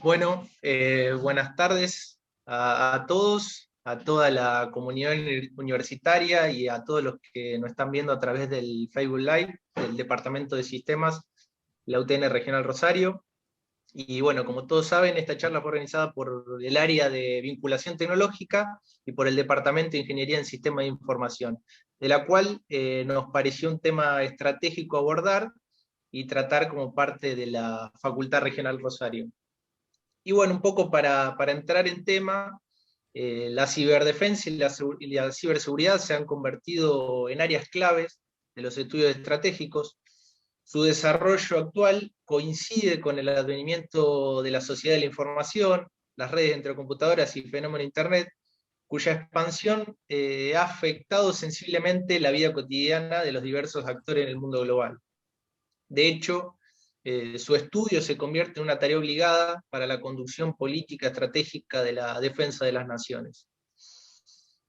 Bueno, buenas tardes a todos, a toda la comunidad universitaria y a todos los que nos están viendo a través del Facebook Live del Departamento de Sistemas, la UTN Regional Rosario. Y bueno, como todos saben, esta charla fue organizada por el área de vinculación tecnológica y por el Departamento de Ingeniería en Sistemas de Información, de la cual nos pareció un tema estratégico abordar y tratar como parte de la Facultad Regional Rosario. Y bueno, un poco para entrar en tema, la ciberdefensa y la ciberseguridad se han convertido en áreas claves de los estudios estratégicos. Su desarrollo actual coincide con el advenimiento de la sociedad de la información, las redes entre computadoras y fenómeno de Internet, cuya expansión ha afectado sensiblemente la vida cotidiana de los diversos actores en el mundo global. De hecho, su estudio se convierte en una tarea obligada para la conducción política estratégica de la defensa de las naciones.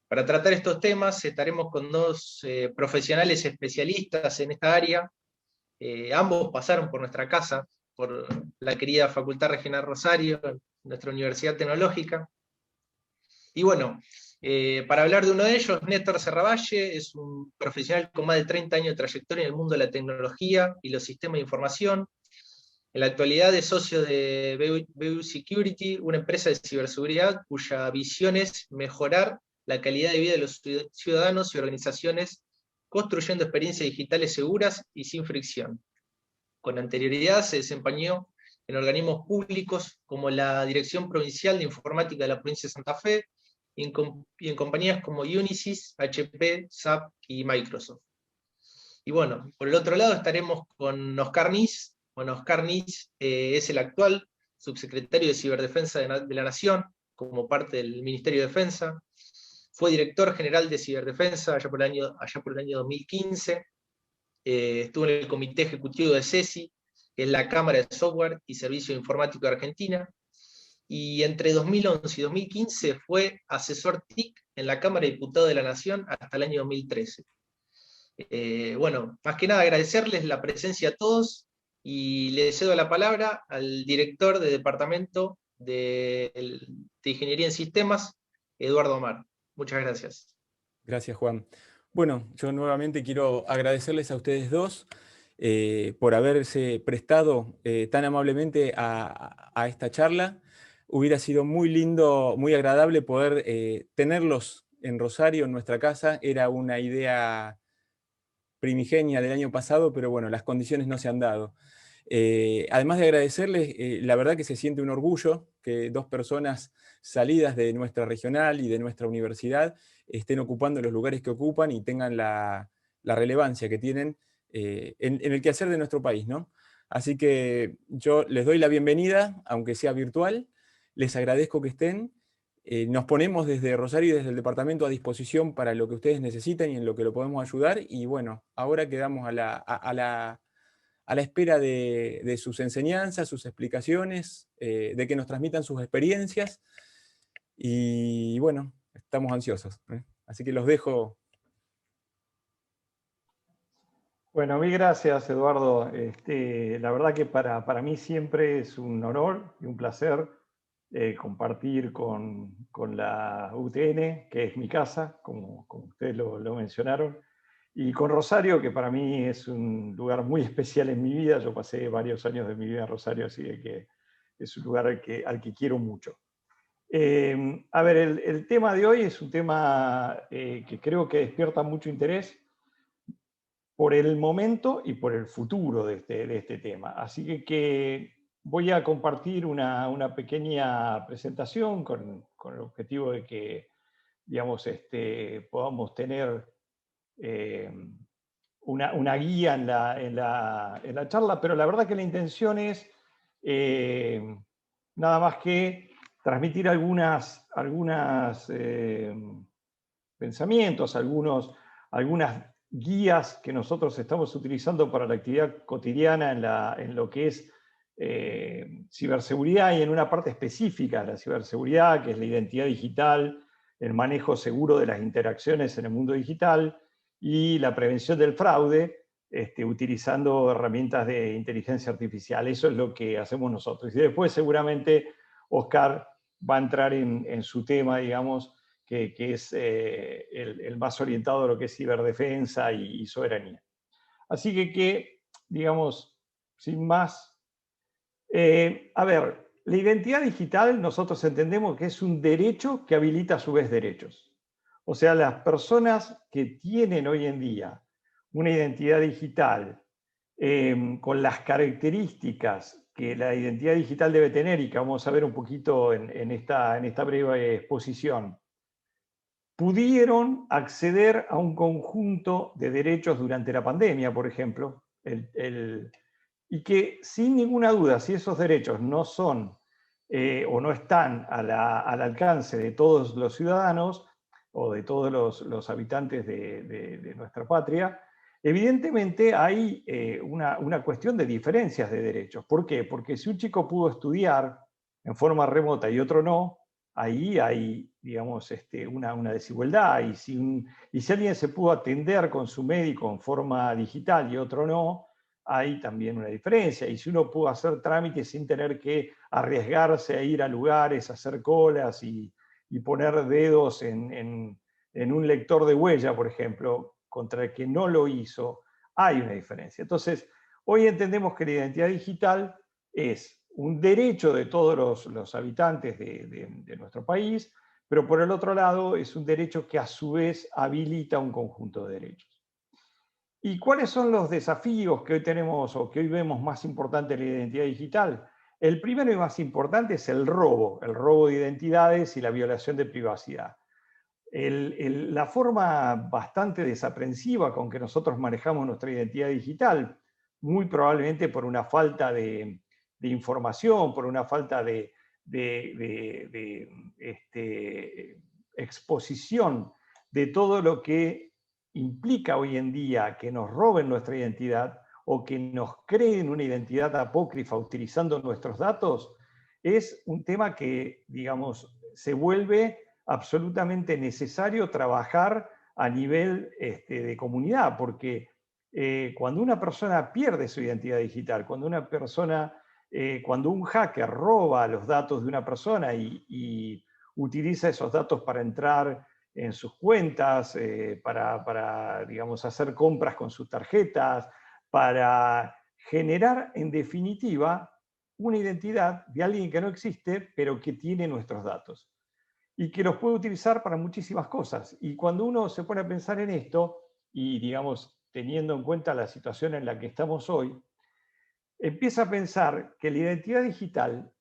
Para tratar estos temas estaremos con dos profesionales especialistas en esta área. Ambos pasaron por nuestra casa, por la querida Facultad Regional Rosario, nuestra Universidad Tecnológica. Y bueno, para hablar de uno de ellos, Néstor Serravalle es un profesional con más de 30 años de trayectoria en el mundo de la tecnología y los sistemas de información. En la actualidad es socio de BU Security, una empresa de ciberseguridad cuya visión es mejorar la calidad de vida de los ciudadanos y organizaciones, construyendo experiencias digitales seguras y sin fricción. Con anterioridad se desempeñó en organismos públicos como la Dirección Provincial de Informática de la Provincia de Santa Fe y en compañías como Unisys, HP, SAP y Microsoft. Y bueno, por el otro lado estaremos con Oscar Nis. Bueno, Oscar Nis es el actual subsecretario de Ciberdefensa de la Nación, como parte del Ministerio de Defensa. Fue director general de Ciberdefensa allá por el año 2015. Estuvo en el Comité Ejecutivo de CESI, que es la Cámara de Software y Servicio Informático de Argentina. Y entre 2011 y 2015 fue asesor TIC en la Cámara de Diputados de la Nación hasta el año 2013. Bueno, más que nada agradecerles la presencia a todos y le cedo la palabra al director de Departamento de Ingeniería en Sistemas, Eduardo Omar. Muchas gracias. Gracias, Juan. Bueno, yo nuevamente quiero agradecerles a ustedes dos por haberse prestado tan amablemente a esta charla. Hubiera sido muy lindo, muy agradable poder tenerlos en Rosario, en nuestra casa. Era una idea primigenia del año pasado, pero bueno, las condiciones no se han dado. Además de agradecerles, la verdad que se siente un orgullo que dos personas salidas de nuestra regional y de nuestra universidad estén ocupando los lugares que ocupan y tengan la relevancia que tienen en el quehacer de nuestro país, ¿no? Así que yo les doy la bienvenida, aunque sea virtual, les agradezco que estén. Nos ponemos desde Rosario y desde el departamento a disposición para lo que ustedes necesiten y en lo que lo podemos ayudar. Y bueno, ahora quedamos a la espera de sus enseñanzas, sus explicaciones, de que nos transmitan sus experiencias. Y bueno, estamos ansiosos, ¿eh? Así que los dejo. Bueno, mil gracias, Eduardo. La verdad que para mí siempre es un honor y un placer compartir con la UTN, que es mi casa, como ustedes lo mencionaron, y con Rosario, que para mí es un lugar muy especial en mi vida. Yo pasé varios años de mi vida en Rosario, así que es un lugar al que quiero mucho. A ver, el tema de hoy es un tema que creo que despierta mucho interés por el momento y por el futuro de este tema. Así que voy a compartir una pequeña presentación con el objetivo de que, digamos, podamos tener una guía en la charla, pero la verdad que la intención es nada más que transmitir algunos pensamientos, algunas guías que nosotros estamos utilizando para la actividad cotidiana en lo que es ciberseguridad, y en una parte específica de la ciberseguridad, que es la identidad digital, el manejo seguro de las interacciones en el mundo digital y la prevención del fraude, utilizando herramientas de inteligencia artificial. Eso es lo que hacemos nosotros. Y después seguramente Oscar va a entrar en su tema, digamos, que es el más orientado a lo que es ciberdefensa y soberanía. Así que, digamos, sin más, a ver, la identidad digital nosotros entendemos que es un derecho que habilita a su vez derechos. O sea, las personas que tienen hoy en día una identidad digital con las características que la identidad digital debe tener y que vamos a ver un poquito en esta breve exposición, pudieron acceder a un conjunto de derechos durante la pandemia, por ejemplo, y que sin ninguna duda, si esos derechos no son o no están al alcance de todos los ciudadanos o de todos los habitantes de nuestra patria, evidentemente hay una cuestión de diferencias de derechos. ¿Por qué? Porque si un chico pudo estudiar en forma remota y otro no, ahí hay, digamos, una desigualdad. Y si alguien se pudo atender con su médico en forma digital y otro no, hay también una diferencia. Y si uno pudo hacer trámites sin tener que arriesgarse a ir a lugares, a hacer colas y poner dedos en un lector de huella, por ejemplo, contra el que no lo hizo, hay una diferencia. Entonces, hoy entendemos que la identidad digital es un derecho de todos los habitantes de nuestro país, pero por el otro lado es un derecho que a su vez habilita un conjunto de derechos. ¿Y cuáles son los desafíos que hoy tenemos o que hoy vemos más importantes en la identidad digital? El primero y más importante es el robo de identidades y la violación de privacidad. La forma bastante desaprensiva con que nosotros manejamos nuestra identidad digital, muy probablemente por una falta de información, por una falta de exposición de todo lo que implica hoy en día que nos roben nuestra identidad o que nos creen una identidad apócrifa utilizando nuestros datos, es un tema que, digamos, se vuelve absolutamente necesario trabajar a nivel de comunidad, porque cuando una persona pierde su identidad digital, cuando un hacker roba los datos de una persona y utiliza esos datos para entrar en sus cuentas, para, digamos, hacer compras con sus tarjetas, para generar, en definitiva, una identidad de alguien que no existe, pero que tiene nuestros datos y que los puede utilizar para muchísimas cosas. Y cuando uno se pone a pensar en esto, y digamos, teniendo en cuenta la situación en la que estamos hoy, empieza a pensar que la identidad digital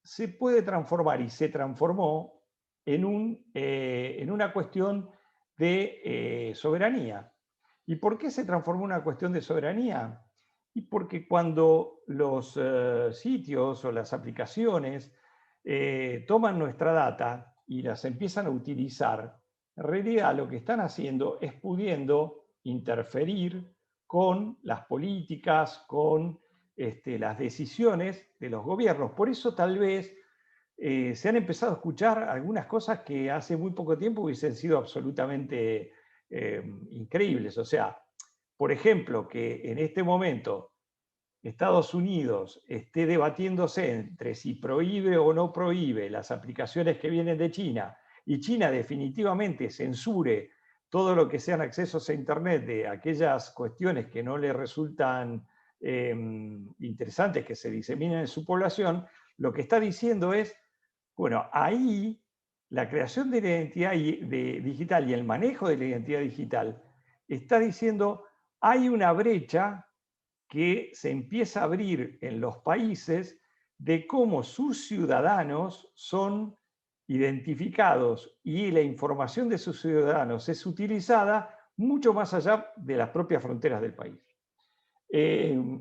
se puede transformar y se transformó en una cuestión de soberanía. ¿Y por qué se transformó en una cuestión de soberanía? Y porque cuando los sitios o las aplicaciones toman nuestra data y las empiezan a utilizar, en realidad lo que están haciendo es pudiendo interferir con las políticas, con las decisiones de los gobiernos. Por eso tal vez se han empezado a escuchar algunas cosas que hace muy poco tiempo hubiesen sido absolutamente increíbles. O sea, por ejemplo, que en este momento Estados Unidos esté debatiéndose entre si prohíbe o no prohíbe las aplicaciones que vienen de China y China definitivamente censure todo lo que sean accesos a Internet de aquellas cuestiones que no le resultan interesantes que se diseminen en su población, lo que está diciendo es, bueno, ahí la creación de la identidad digital y el manejo de la identidad digital está diciendo, hay una brecha que se empieza a abrir en los países de cómo sus ciudadanos son identificados y la información de sus ciudadanos es utilizada mucho más allá de las propias fronteras del país.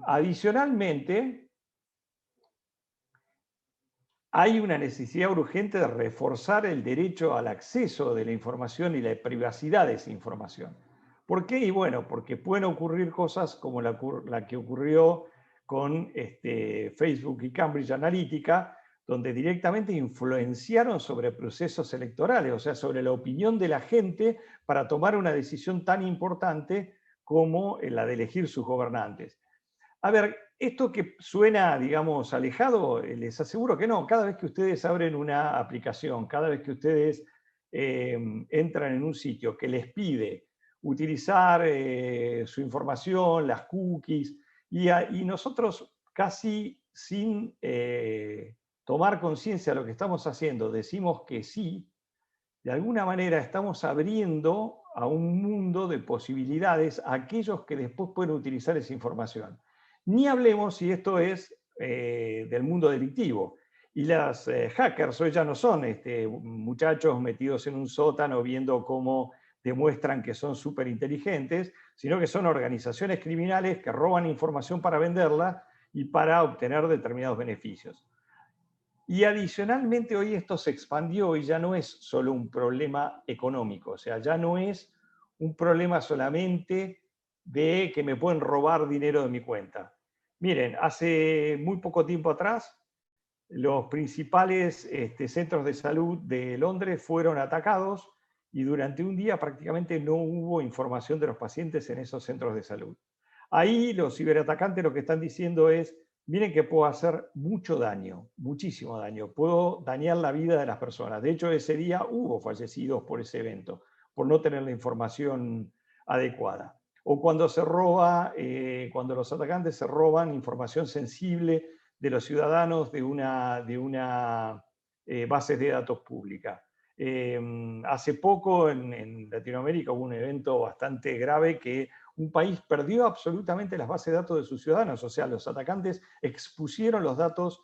Adicionalmente, hay una necesidad urgente de reforzar el derecho al acceso de la información y la privacidad de esa información. ¿Por qué? Y bueno, porque pueden ocurrir cosas como la que ocurrió con Facebook y Cambridge Analytica, donde directamente influenciaron sobre procesos electorales, o sea, sobre la opinión de la gente para tomar una decisión tan importante como la de elegir sus gobernantes. A ver, Esto que suena, digamos, alejado, les aseguro que no. Cada vez que ustedes abren una aplicación, cada vez que ustedes entran en un sitio que les pide utilizar su información, las cookies, y nosotros casi sin tomar conciencia de lo que estamos haciendo, decimos que sí, de alguna manera estamos abriendo a un mundo de posibilidades a aquellos que después pueden utilizar esa información. Ni hablemos si esto es del mundo delictivo. Y las hackers hoy ya no son muchachos metidos en un sótano viendo cómo demuestran que son súper inteligentes, sino que son organizaciones criminales que roban información para venderla y para obtener determinados beneficios. Y adicionalmente hoy esto se expandió y ya no es solo un problema económico, o sea, ya no es un problema solamente de que me pueden robar dinero de mi cuenta. Miren, hace muy poco tiempo atrás, los principales centros de salud de Londres fueron atacados y durante un día prácticamente no hubo información de los pacientes en esos centros de salud. Ahí los ciberatacantes lo que están diciendo es, miren que puedo hacer mucho daño, muchísimo daño, puedo dañar la vida de las personas. De hecho, ese día hubo fallecidos por ese evento, por no tener la información adecuada. O cuando se roba, cuando los atacantes se roban información sensible de los ciudadanos de una base de datos pública. Hace poco en Latinoamérica hubo un evento bastante grave que un país perdió absolutamente las bases de datos de sus ciudadanos, o sea, los atacantes expusieron los datos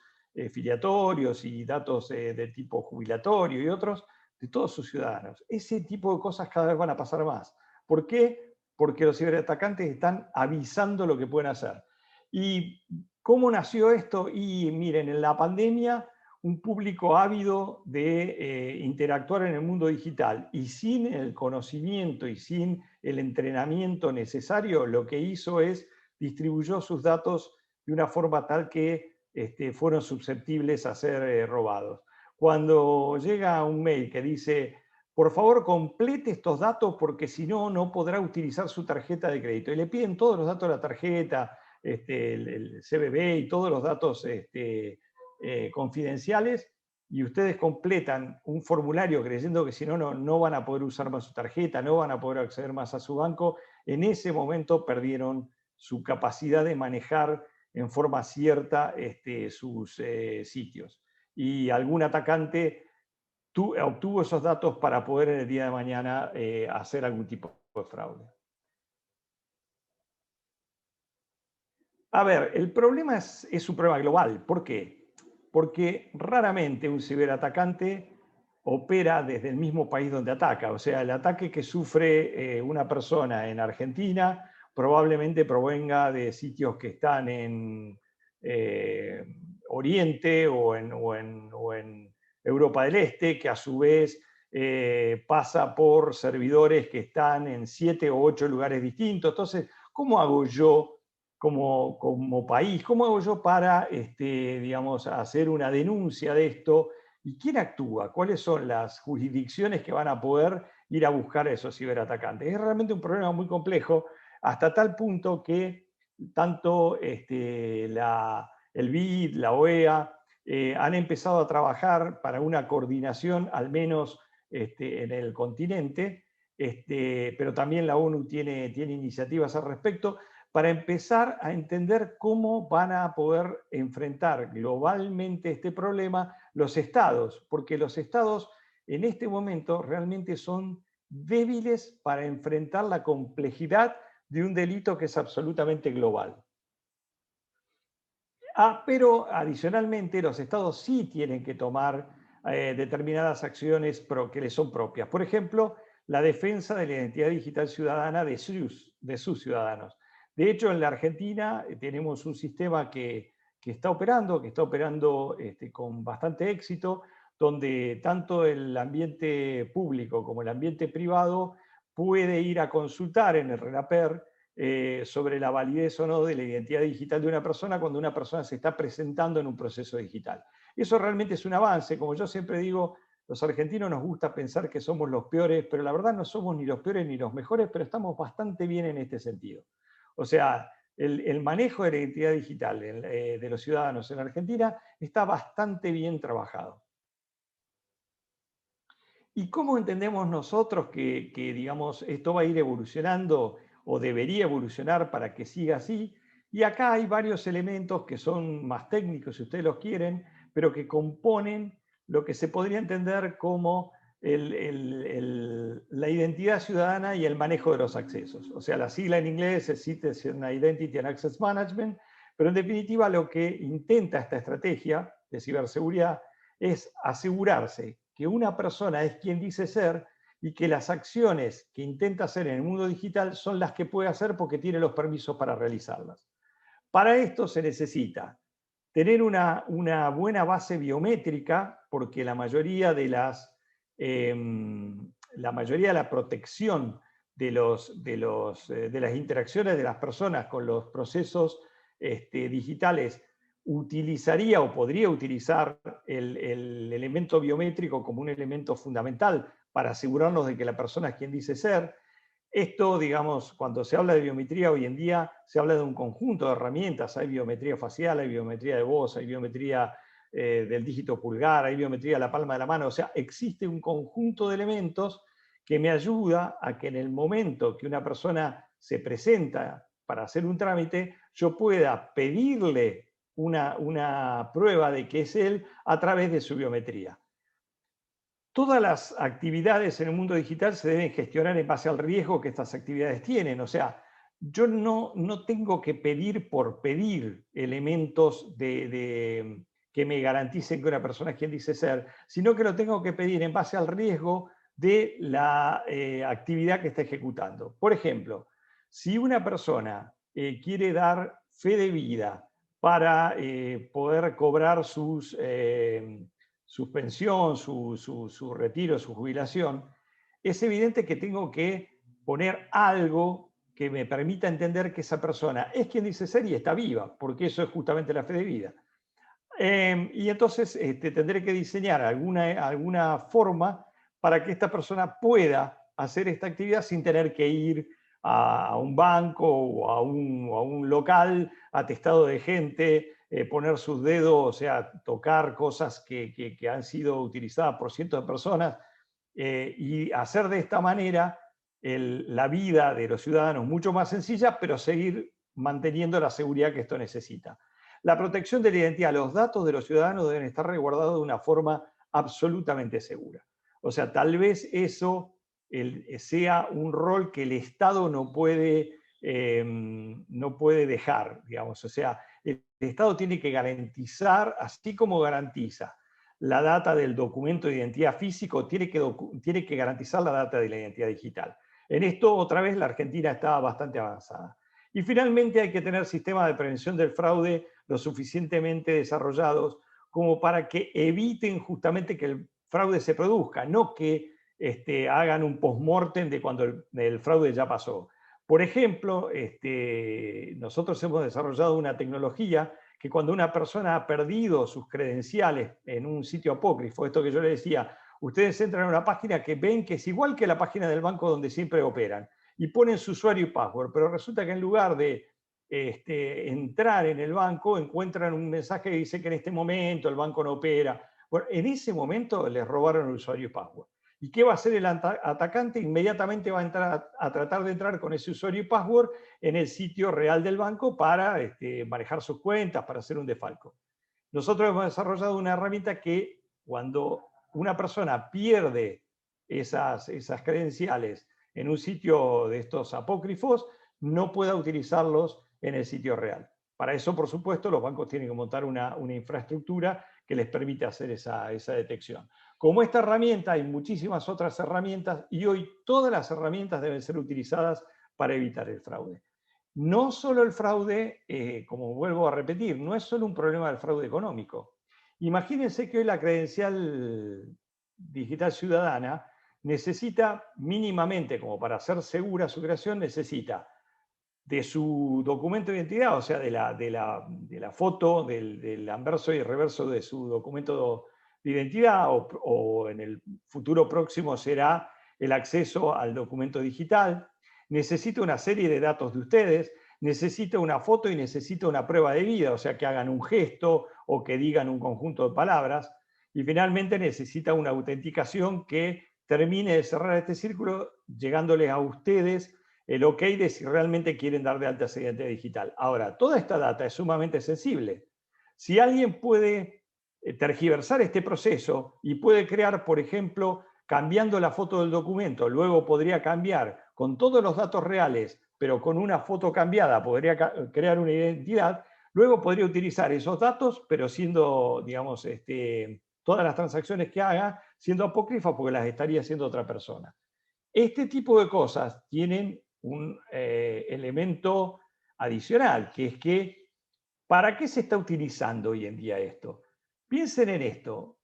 filiatorios y datos de tipo jubilatorio y otros de todos sus ciudadanos. Ese tipo de cosas cada vez van a pasar más. ¿Por qué? Porque los ciberatacantes están avisando lo que pueden hacer. ¿Y cómo nació esto? Y miren, en la pandemia un público ávido de interactuar en el mundo digital y sin el conocimiento y sin el entrenamiento necesario, lo que hizo es distribuyó sus datos de una forma tal que fueron susceptibles a ser robados. Cuando llega un mail que dice, por favor complete estos datos porque si no, no podrá utilizar su tarjeta de crédito, y le piden todos los datos de la tarjeta, el CBB y todos los datos confidenciales, y ustedes completan un formulario creyendo que si no, no van a poder usar más su tarjeta, no van a poder acceder más a su banco, en ese momento perdieron su capacidad de manejar en forma cierta sus sitios. Y algún atacante obtuvo esos datos para poder en el día de mañana hacer algún tipo de fraude. A ver, el problema es un problema global. ¿Por qué? Porque raramente un ciberatacante opera desde el mismo país donde ataca. O sea, el ataque que sufre una persona en Argentina probablemente provenga de sitios que están en Oriente o en Europa del Este, que a su vez pasa por servidores que están en 7 o 8 lugares distintos. Entonces, ¿cómo hago yo como país? ¿Cómo hago yo para, digamos, hacer una denuncia de esto? ¿Y quién actúa? ¿Cuáles son las jurisdicciones que van a poder ir a buscar a esos ciberatacantes? Es realmente un problema muy complejo, hasta tal punto que tanto el BID, la OEA, han empezado a trabajar para una coordinación, al menos en el continente, pero también la ONU tiene iniciativas al respecto, para empezar a entender cómo van a poder enfrentar globalmente este problema los estados, porque los estados en este momento realmente son débiles para enfrentar la complejidad de un delito que es absolutamente global. Pero adicionalmente los estados sí tienen que tomar determinadas acciones que les son propias. Por ejemplo, la defensa de la identidad digital ciudadana de sus ciudadanos. De hecho, en la Argentina tenemos un sistema que está operando con bastante éxito, donde tanto el ambiente público como el ambiente privado puede ir a consultar en el RENAPER sobre la validez o no de la identidad digital de una persona cuando una persona se está presentando en un proceso digital. Eso realmente es un avance. Como yo siempre digo, los argentinos nos gusta pensar que somos los peores, pero la verdad no somos ni los peores ni los mejores, pero estamos bastante bien en este sentido. O sea, el manejo de la identidad digital de los ciudadanos en Argentina está bastante bien trabajado. ¿Y cómo entendemos nosotros que, digamos, esto va a ir evolucionando o debería evolucionar para que siga así? Y acá hay varios elementos que son más técnicos, si ustedes los quieren, pero que componen lo que se podría entender como la identidad ciudadana y el manejo de los accesos. O sea, la sigla en inglés es Citizen Identity and Access Management, pero en definitiva lo que intenta esta estrategia de ciberseguridad es asegurarse que una persona es quien dice ser y que las acciones que intenta hacer en el mundo digital son las que puede hacer porque tiene los permisos para realizarlas. Para esto se necesita tener una buena base biométrica, porque la mayoría de la protección de las interacciones de las personas con los procesos digitales utilizaría o podría utilizar el elemento biométrico como un elemento fundamental para asegurarnos de que la persona es quien dice ser. Esto, digamos, cuando se habla de biometría hoy en día, se habla de un conjunto de herramientas. Hay biometría facial, hay biometría de voz, hay biometría del dígito pulgar, hay biometría de la palma de la mano. O sea, existe un conjunto de elementos que me ayuda a que en el momento que una persona se presenta para hacer un trámite, yo pueda pedirle una prueba de que es él a través de su biometría. Todas las actividades en el mundo digital se deben gestionar en base al riesgo que estas actividades tienen. O sea, yo no tengo que pedir por pedir elementos que me garanticen que una persona es quien dice ser, sino que lo tengo que pedir en base al riesgo de la actividad que está ejecutando. Por ejemplo, si una persona quiere dar fe de vida para poder cobrar su pensión, su retiro, su jubilación, es evidente que tengo que poner algo que me permita entender que esa persona es quien dice ser y está viva, porque eso es justamente la fe de vida. Y entonces tendré que diseñar alguna forma para que esta persona pueda hacer esta actividad sin tener que ir a un banco o a un local atestado de gente, poner sus dedos, o sea, tocar cosas que han sido utilizadas por cientos de personas, y hacer de esta manera la vida de los ciudadanos mucho más sencilla, pero seguir manteniendo la seguridad que esto necesita. La protección de la identidad, los datos de los ciudadanos deben estar resguardados de una forma absolutamente segura. O sea, tal vez eso sea un rol que el Estado no puede dejar, digamos. O sea, el Estado tiene que garantizar, así como garantiza la data del documento de identidad físico, tiene que garantizar la data de la identidad digital. En esto, otra vez, la Argentina está bastante avanzada. Y finalmente hay que tener sistemas de prevención del fraude lo suficientemente desarrollados como para que eviten justamente que el fraude se produzca, no que hagan un post-mortem de cuando el fraude ya pasó. Por ejemplo, nosotros hemos desarrollado una tecnología que cuando una persona ha perdido sus credenciales en un sitio apócrifo, esto que yo les decía, ustedes entran a una página que ven que es igual que la página del banco donde siempre operan, y ponen su usuario y password, pero resulta que en lugar de entrar en el banco, encuentran un mensaje que dice que en este momento el banco no opera. Bueno, en ese momento les robaron el usuario y password. ¿Y qué va a hacer el atacante? Inmediatamente va a entrar a tratar de entrar con ese usuario y password en el sitio real del banco para manejar sus cuentas, para hacer un desfalco. Nosotros hemos desarrollado una herramienta que cuando una persona pierde esas credenciales en un sitio de estos apócrifos, no pueda utilizarlos en el sitio real. Para eso, por supuesto, los bancos tienen que montar una infraestructura que les permite hacer esa detección. Como esta herramienta, hay muchísimas otras herramientas y hoy todas las herramientas deben ser utilizadas para evitar el fraude. No solo el fraude, como vuelvo a repetir, no es solo un problema del fraude económico. Imagínense que hoy la credencial digital ciudadana necesita mínimamente, como para hacer segura su creación, necesita de su documento de identidad, o sea, de la foto, del anverso y reverso de su documento de identidad, o en el futuro próximo será el acceso al documento digital. Necesita una serie de datos de ustedes, necesita una foto y necesita una prueba de vida, o sea, que hagan un gesto o que digan un conjunto de palabras, y finalmente necesita una autenticación que termine de cerrar este círculo, llegándoles a ustedes el ok de si realmente quieren dar de alta esa identidad digital. Ahora, toda esta data es sumamente sensible. Si alguien puede tergiversar este proceso y puede crear, por ejemplo, cambiando la foto del documento, luego podría cambiar con todos los datos reales, pero con una foto cambiada podría crear una identidad, luego podría utilizar esos datos, pero siendo, digamos, todas las transacciones que haga, siendo apócrifas porque las estaría haciendo otra persona. Este tipo de cosas tienen un elemento adicional, que es que, ¿para qué se está utilizando hoy en día esto? Piensen en esto.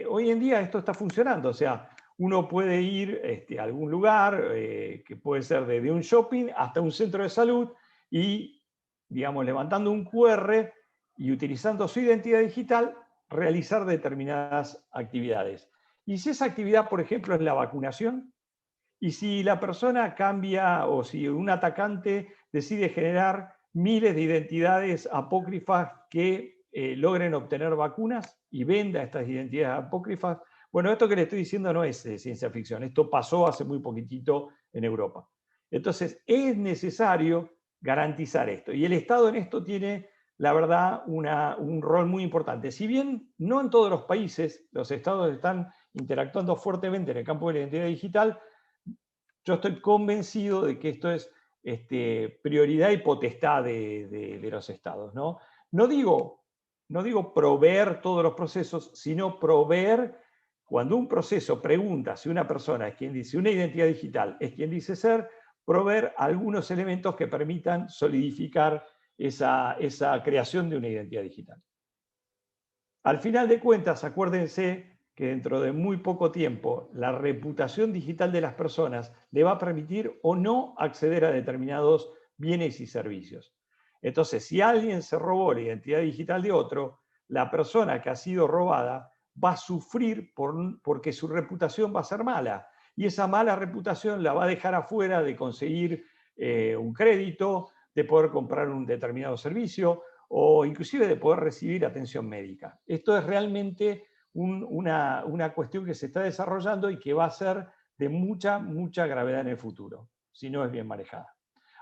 Hoy en día esto está funcionando, o sea, uno puede ir a algún lugar, que puede ser desde un shopping hasta un centro de salud, y, digamos, levantando un QR y utilizando su identidad digital, realizar determinadas actividades. Y si esa actividad, por ejemplo, es la vacunación, y si la persona cambia o si un atacante decide generar miles de identidades apócrifas que logren obtener vacunas y venda estas identidades apócrifas, bueno, esto que le estoy diciendo no es de ciencia ficción, esto pasó hace muy poquitito en Europa. Entonces, es necesario garantizar esto. Y el Estado en esto tiene, la verdad, un rol muy importante. Si bien no en todos los países los estados están interactuando fuertemente en el campo de la identidad digital, yo estoy convencido de que esto es prioridad y potestad de los estados, ¿no? No digo proveer todos los procesos, sino proveer, cuando un proceso pregunta si una persona es quien dice, una identidad digital es quien dice ser, proveer algunos elementos que permitan solidificar esa creación de una identidad digital. Al final de cuentas, acuérdense que dentro de muy poco tiempo la reputación digital de las personas le va a permitir o no acceder a determinados bienes y servicios. Entonces, si alguien se robó la identidad digital de otro, la persona que ha sido robada va a sufrir porque su reputación va a ser mala. Y esa mala reputación la va a dejar afuera de conseguir un crédito, de poder comprar un determinado servicio o inclusive de poder recibir atención médica. Esto es realmente una cuestión que se está desarrollando y que va a ser de mucha, mucha gravedad en el futuro, si no es bien manejada.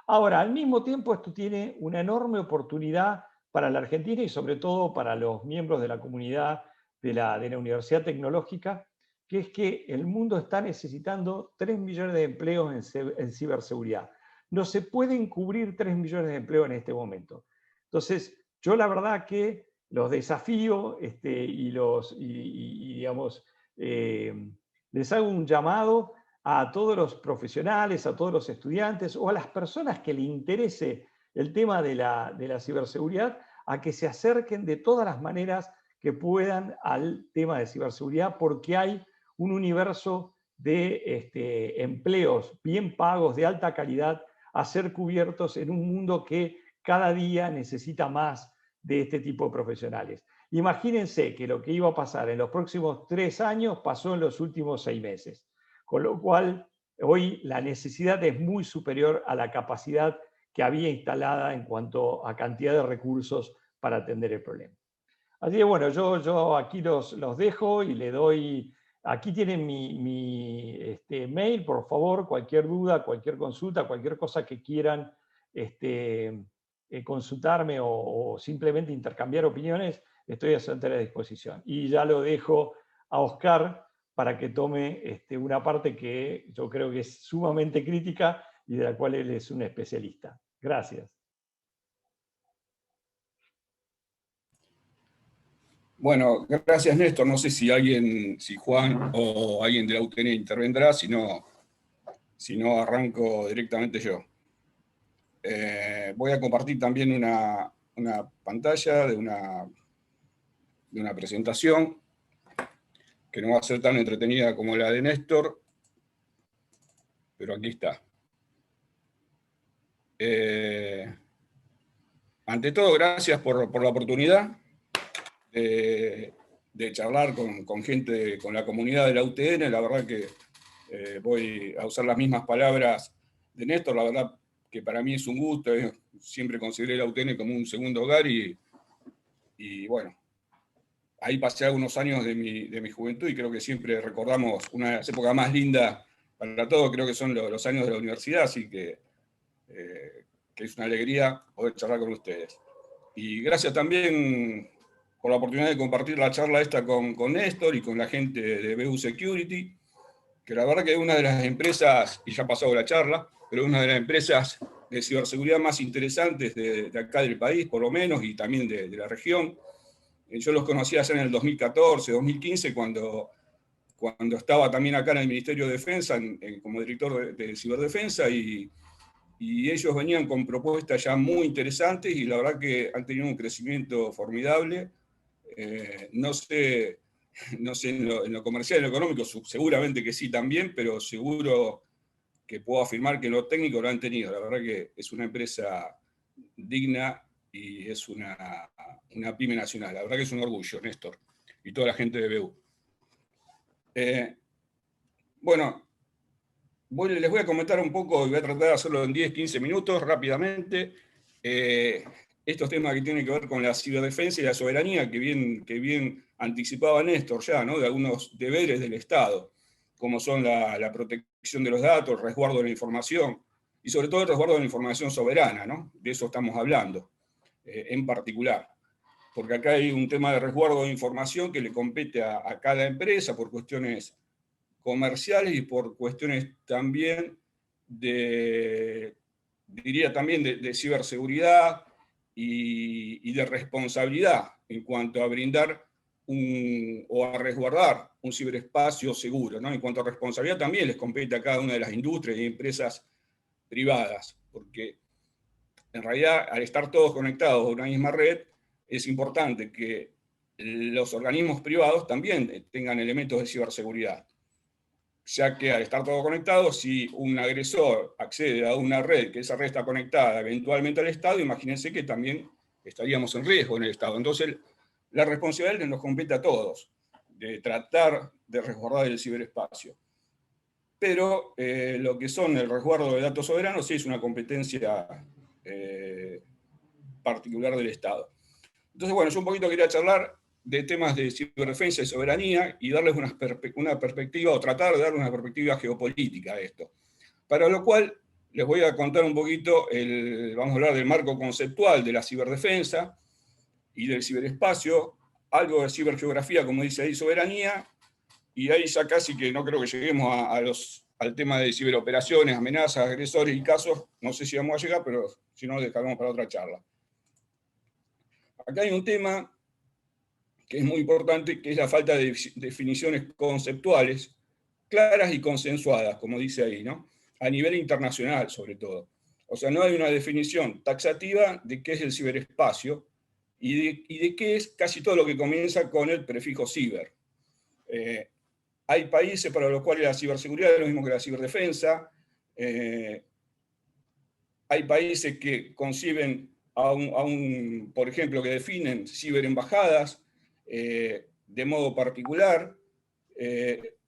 Ahora, al mismo tiempo, esto tiene una enorme oportunidad para la Argentina y sobre todo para los miembros de la comunidad de la Universidad Tecnológica, que es que el mundo está necesitando 3 millones de empleos en ciberseguridad. No se pueden cubrir 3 millones de empleos en este momento. Entonces, yo la verdad que los desafío digamos, les hago un llamado a todos los profesionales, a todos los estudiantes o a las personas que les interese el tema de la ciberseguridad, a que se acerquen de todas las maneras que puedan al tema de ciberseguridad, porque hay un universo de empleos bien pagos, de alta calidad, a ser cubiertos en un mundo que cada día necesita más de este tipo de profesionales. Imagínense que lo que iba a pasar en los próximos 3 años pasó en los últimos 6 meses, con lo cual hoy la necesidad es muy superior a la capacidad que había instalada en cuanto a cantidad de recursos para atender el problema. Así que bueno, yo aquí los dejo y le doy, aquí tienen mi mail, por favor, cualquier duda, cualquier consulta, cualquier cosa que quieran consultarme o simplemente intercambiar opiniones, estoy a su entera disposición. Y ya lo dejo a Oscar para que tome una parte que yo creo que es sumamente crítica y de la cual él es un especialista. Gracias. Bueno, gracias Néstor. No sé si Juan o alguien de la UTN intervendrá, si no arranco directamente yo. Voy a compartir también una pantalla de una presentación que no va a ser tan entretenida como la de Néstor, pero aquí está. Ante todo, gracias por la oportunidad de charlar con gente, con la comunidad de la UTN. La verdad que voy a usar las mismas palabras de Néstor. La verdad, que para mí es un gusto, siempre consideré la UTN como un segundo hogar y bueno, ahí pasé algunos años de mi juventud y creo que siempre recordamos una de las épocas más lindas para todos, creo que son los años de la universidad, así que es una alegría poder charlar con ustedes. Y gracias también por la oportunidad de compartir la charla esta con Néstor y con la gente de BU Security, que la verdad que es una de las empresas, y ya ha pasado la charla, pero es una de las empresas de ciberseguridad más interesantes de acá del país, por lo menos, y también de la región. Yo los conocí allá en el 2014, 2015, cuando estaba también acá en el Ministerio de Defensa, como director de ciberdefensa, y ellos venían con propuestas ya muy interesantes, y la verdad que han tenido un crecimiento formidable. No sé en lo comercial, en lo económico, seguramente que sí también, pero seguro que puedo afirmar que en lo técnico lo han tenido. La verdad que es una empresa digna y es una pyme nacional. La verdad que es un orgullo, Néstor, y toda la gente de BU. Bueno, les voy a comentar un poco, y voy a tratar de hacerlo en 10, 15 minutos, rápidamente, estos temas que tienen que ver con la ciberdefensa y la soberanía, que bien anticipaba Néstor ya, ¿no? De algunos deberes del Estado, como son la protección de los datos, el resguardo de la información, y sobre todo el resguardo de la información soberana, ¿no? De eso estamos hablando, en particular. Porque acá hay un tema de resguardo de información que le compete a cada empresa por cuestiones comerciales y por cuestiones también diría también de ciberseguridad y de responsabilidad en cuanto a brindar o a resguardar un ciberespacio seguro, ¿no? En cuanto a responsabilidad también les compete a cada una de las industrias y empresas privadas, porque en realidad al estar todos conectados a una misma red, es importante que los organismos privados también tengan elementos de ciberseguridad, ya que al estar todo conectado, si un agresor accede a una red, que esa red está conectada eventualmente al Estado, imagínense que también estaríamos en riesgo en el Estado. Entonces, la responsabilidad nos compete a todos, de tratar de resguardar el ciberespacio. Pero lo que son el resguardo de datos soberanos sí es una competencia particular del Estado. Entonces, bueno, yo un poquito quería charlar de temas de ciberdefensa y soberanía y darles una perspectiva, o tratar de darles una perspectiva geopolítica a esto. Para lo cual les voy a contar un poquito, vamos a hablar del marco conceptual de la ciberdefensa y del ciberespacio, algo de cibergeografía, como dice ahí, soberanía, y ahí ya casi que no creo que lleguemos al tema de ciberoperaciones, amenazas, agresores y casos, no sé si vamos a llegar, pero si no, dejaremos para otra charla. Acá hay un tema que es muy importante, que es la falta de definiciones conceptuales claras y consensuadas, como dice ahí, ¿no? A nivel internacional, sobre todo. O sea, no hay una definición taxativa de qué es el ciberespacio y de qué es casi todo lo que comienza con el prefijo ciber. Hay países para los cuales la ciberseguridad es lo mismo que la ciberdefensa. Hay países que conciben por ejemplo, que definen ciberembajadas de modo particular.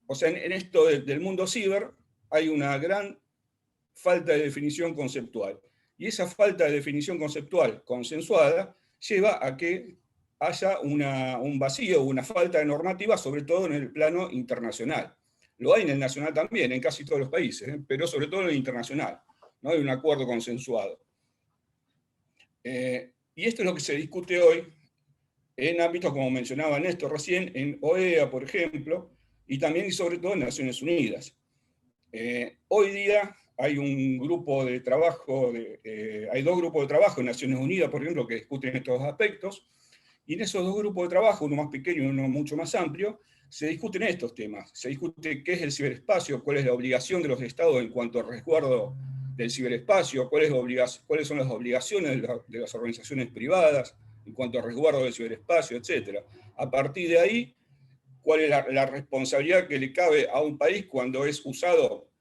O sea, en esto del mundo ciber hay una gran falta de definición conceptual. Y esa falta de definición conceptual consensuada lleva a que haya un vacío, una falta de normativa, sobre todo en el plano internacional. Lo hay en el nacional también, en casi todos los países, pero sobre todo en el internacional. No hay un acuerdo consensuado. Y esto es lo que se discute hoy en ámbitos, como mencionaba Néstor recién, en OEA, por ejemplo, y también y sobre todo en Naciones Unidas. Hoy día hay un grupo de trabajo, hay dos grupos de trabajo en Naciones Unidas, por ejemplo, que discuten estos aspectos, y en esos dos grupos de trabajo, uno más pequeño y uno mucho más amplio, se discuten estos temas. Se discute qué es el ciberespacio, cuál es la obligación de los estados en cuanto al resguardo del ciberespacio, cuáles son las obligaciones de las organizaciones privadas en cuanto al resguardo del ciberespacio, etc. A partir de ahí, cuál es la responsabilidad que le cabe a un país cuando es usado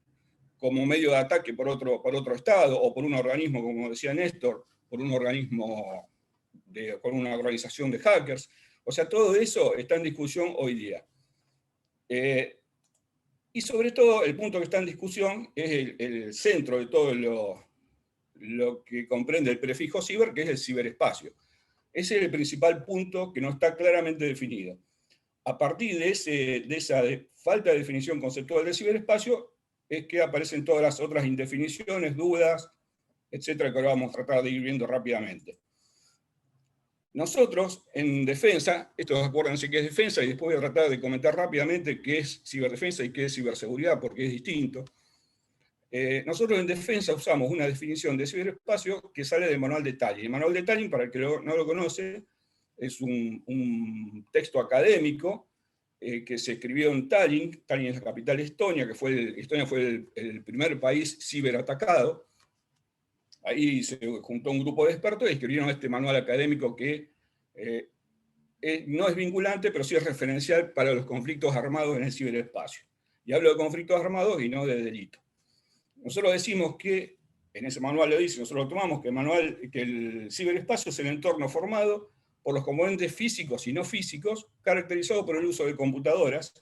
como medio de ataque por otro estado o por un organismo, como decía Néstor, por un organismo, por una organización de hackers. O sea, todo eso está en discusión hoy día. Y sobre todo, el punto que está en discusión es el centro de todo lo que comprende el prefijo ciber, que es el ciberespacio. Ese es el principal punto que no está claramente definido. A partir de esa falta de definición conceptual del ciberespacio, es que aparecen todas las otras indefiniciones, dudas, etcétera, que ahora vamos a tratar de ir viendo rápidamente. Nosotros, en defensa, esto acuérdense que es defensa, y después voy a tratar de comentar rápidamente qué es ciberdefensa y qué es ciberseguridad, porque es distinto. Nosotros en defensa usamos una definición de ciberespacio que sale del manual de Tallinn. El manual de Tallinn, para el que no lo conoce, es un texto académico que se escribió en Tallinn. Tallinn es la capital de Estonia, Estonia fue el primer país ciberatacado. Ahí se juntó un grupo de expertos y escribieron este manual académico que no es vinculante, pero sí es referencial para los conflictos armados en el ciberespacio. Y hablo de conflictos armados y no de delito. Nosotros decimos que, en ese manual lo dice, nosotros lo tomamos, que el ciberespacio es el entorno formado por los componentes físicos y no físicos, caracterizado por el uso de computadoras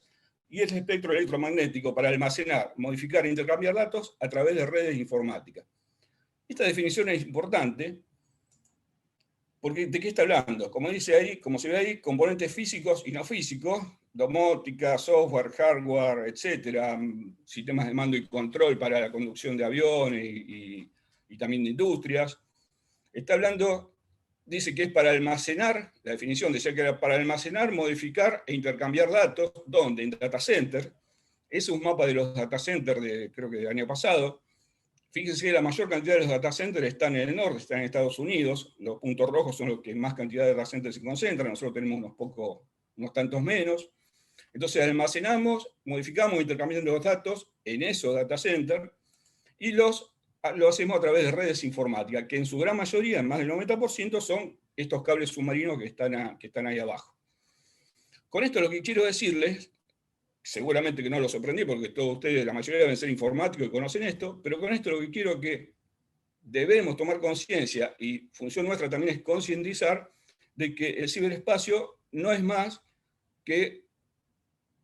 y el espectro electromagnético para almacenar, modificar e intercambiar datos a través de redes informáticas. Esta definición es importante porque ¿de qué está hablando? Como dice ahí, como se ve ahí, componentes físicos y no físicos, domótica, software, hardware, etcétera, sistemas de mando y control para la conducción de aviones y también de industrias. Está hablando, dice que es para almacenar, la definición decía que era para almacenar, modificar e intercambiar datos, ¿dónde? En data center. Es un mapa de los data centers creo que del año pasado. Fíjense que la mayor cantidad de los data centers están en el norte, están en Estados Unidos. Los puntos rojos son los que más cantidad de data centers se concentran. Nosotros tenemos unos tantos menos. Entonces almacenamos, modificamos, intercambiando los datos en esos data centers y lo hacemos a través de redes informáticas, que en su gran mayoría, en más del 90%, son estos cables submarinos que están ahí abajo. Con esto lo que quiero decirles, seguramente que no los sorprendí, porque todos ustedes, la mayoría deben ser informáticos y conocen esto, pero con esto lo que quiero que debemos tomar conciencia, y función nuestra también es concientizar, de que el ciberespacio no es más que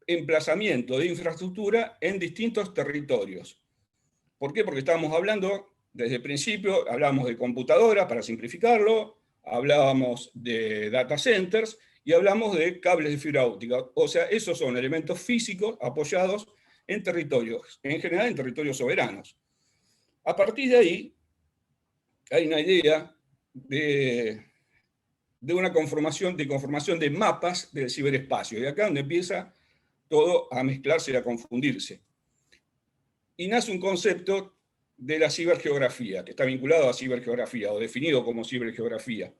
emplazamiento de infraestructura en distintos territorios. ¿Por qué? Porque estábamos hablando, desde el principio, hablábamos de computadoras, para simplificarlo, hablábamos de data centers, y hablamos de cables de fibra óptica. O sea, esos son elementos físicos apoyados en territorios, en general en territorios soberanos. A partir de ahí, hay una idea de una conformación de mapas del ciberespacio. Y acá donde empieza todo a mezclarse y a confundirse. Y nace un concepto de la cibergeografía, que está vinculado a cibergeografía, o definido como cibergeografía,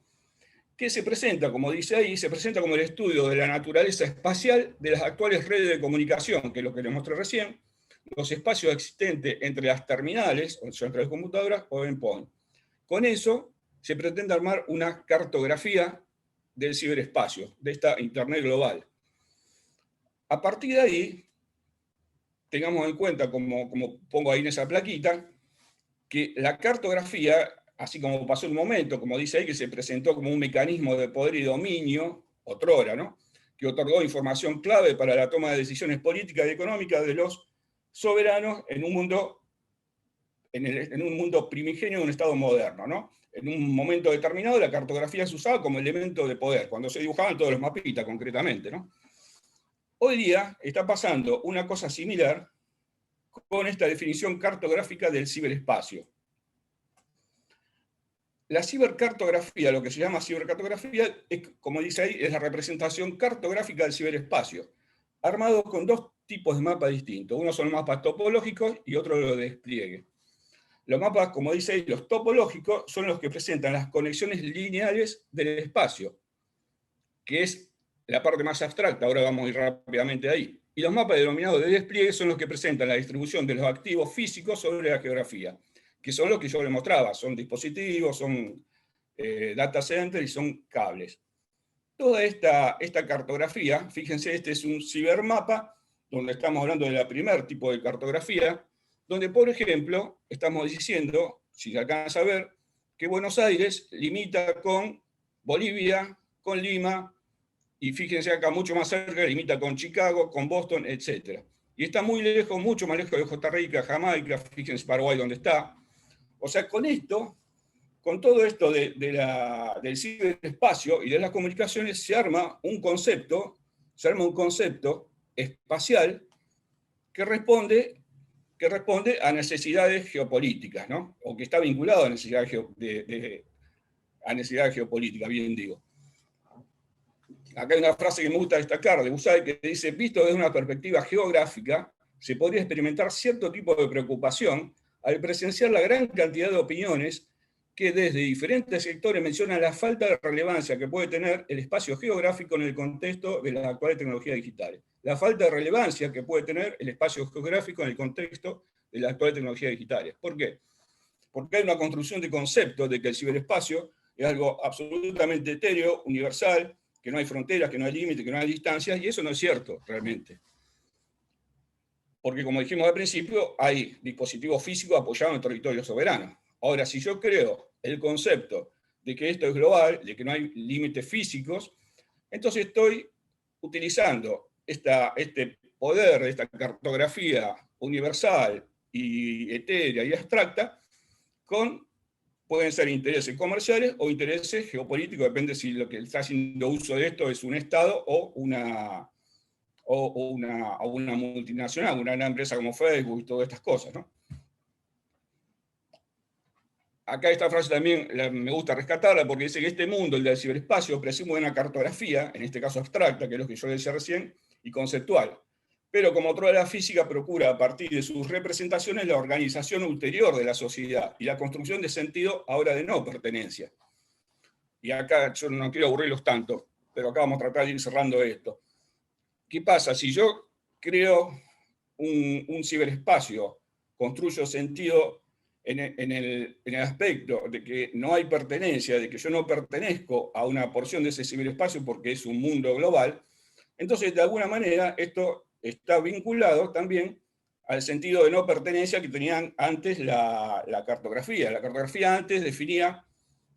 que se presenta, como dice ahí, se presenta como el estudio de la naturaleza espacial de las actuales redes de comunicación, que es lo que les mostré recién, los espacios existentes entre las terminales, o sea, entre las computadoras, o endpoint. Con eso se pretende armar una cartografía del ciberespacio, de esta Internet global. A partir de ahí, tengamos en cuenta, como pongo ahí en esa plaquita, que la cartografía, así como pasó un momento, como dice ahí, que se presentó como un mecanismo de poder y dominio, otrora, ¿no?, que otorgó información clave para la toma de decisiones políticas y económicas de los soberanos en un mundo primigenio de un Estado moderno, ¿no? En un momento determinado, la cartografía se usaba como elemento de poder, cuando se dibujaban todos los mapitas, concretamente, ¿no? Hoy día está pasando una cosa similar con esta definición cartográfica del ciberespacio. La cibercartografía, lo que se llama cibercartografía, es, como dice ahí, es la representación cartográfica del ciberespacio, armado con dos tipos de mapas distintos. Uno son los mapas topológicos y otro los de despliegue. Los mapas, como dice ahí, los topológicos son los que presentan las conexiones lineales del espacio, que es la parte más abstracta, ahora vamos a ir rápidamente ahí. Y los mapas denominados de despliegue son los que presentan la distribución de los activos físicos sobre la geografía, que son los que yo les mostraba, son dispositivos, son data centers y son cables. Toda esta cartografía, fíjense, este es un cibermapa, donde estamos hablando del primer tipo de cartografía, donde, por ejemplo, estamos diciendo, si se alcanza a ver, que Buenos Aires limita con Bolivia, con Lima, y fíjense acá mucho más cerca, limita con Chicago, con Boston, etc. Y está muy lejos, mucho más lejos de Costa Rica, Jamaica, fíjense Paraguay donde está. O sea, con esto con todo esto del ciberespacio y de las comunicaciones se arma un concepto espacial que responde a necesidades geopolíticas, ¿no? O que está vinculado a necesidades geopolíticas, bien digo. Acá hay una frase que me gusta destacar de Bucay que dice: visto desde una perspectiva geográfica, se podría experimentar cierto tipo de preocupación al presenciar la gran cantidad de opiniones que desde diferentes sectores mencionan la falta de relevancia que puede tener el espacio geográfico en el contexto de las actuales tecnologías digitales. La falta de relevancia que puede tener el espacio geográfico en el contexto de las actuales tecnologías digitales. ¿Por qué? Porque hay una construcción de concepto de que el ciberespacio es algo absolutamente etéreo, universal, que no hay fronteras, que no hay límites, que no hay distancias, y eso no es cierto realmente. Porque, como dijimos al principio, hay dispositivos físicos apoyados en territorio soberano. Ahora, si yo creo el concepto de que esto es global, de que no hay límites físicos, entonces estoy utilizando este poder, esta cartografía universal y etérea y abstracta, pueden ser intereses comerciales o intereses geopolíticos, depende si lo que está haciendo uso de esto es un Estado o una multinacional, una gran empresa como Facebook y todas estas cosas, ¿no? Acá esta frase también me gusta rescatarla porque dice que este mundo, el del ciberespacio, presume de una cartografía, en este caso abstracta, que es lo que yo decía recién, y conceptual. Pero como toda la física procura a partir de sus representaciones la organización ulterior de la sociedad y la construcción de sentido ahora de no pertenencia. Y acá yo no quiero aburrirlos tanto, pero acá vamos a tratar de ir cerrando esto. ¿Qué pasa? Si yo creo un ciberespacio, construyo sentido en el aspecto de que no hay pertenencia, de que yo no pertenezco a una porción de ese ciberespacio porque es un mundo global, entonces de alguna manera esto está vinculado también al sentido de no pertenencia que tenían antes la cartografía. La cartografía antes definía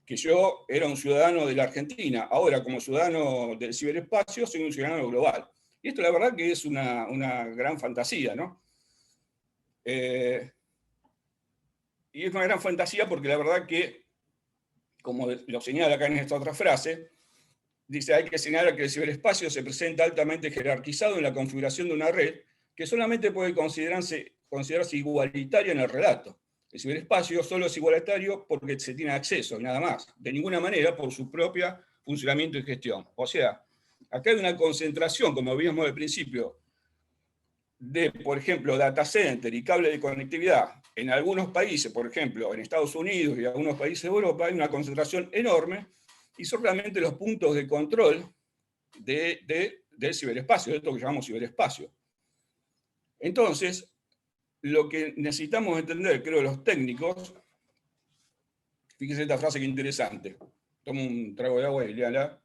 que yo era un ciudadano de la Argentina, ahora como ciudadano del ciberespacio soy un ciudadano global. Y esto la verdad que es una gran fantasía, ¿no? Y es una gran fantasía porque la verdad que, como lo señala acá en esta otra frase, dice: hay que señalar que el ciberespacio se presenta altamente jerarquizado en la configuración de una red que solamente puede considerarse igualitaria en el relato. El ciberespacio solo es igualitario porque se tiene acceso, nada más. De ninguna manera por su propio funcionamiento y gestión. O sea, acá hay una concentración, como vimos al principio, de, por ejemplo, data center y cable de conectividad. En algunos países, por ejemplo, en Estados Unidos y en algunos países de Europa, hay una concentración enorme y son realmente los puntos de control del ciberespacio, de esto que llamamos ciberespacio. Entonces, lo que necesitamos entender, creo, los técnicos, fíjense esta frase que interesante. Tomo un trago de agua y léala.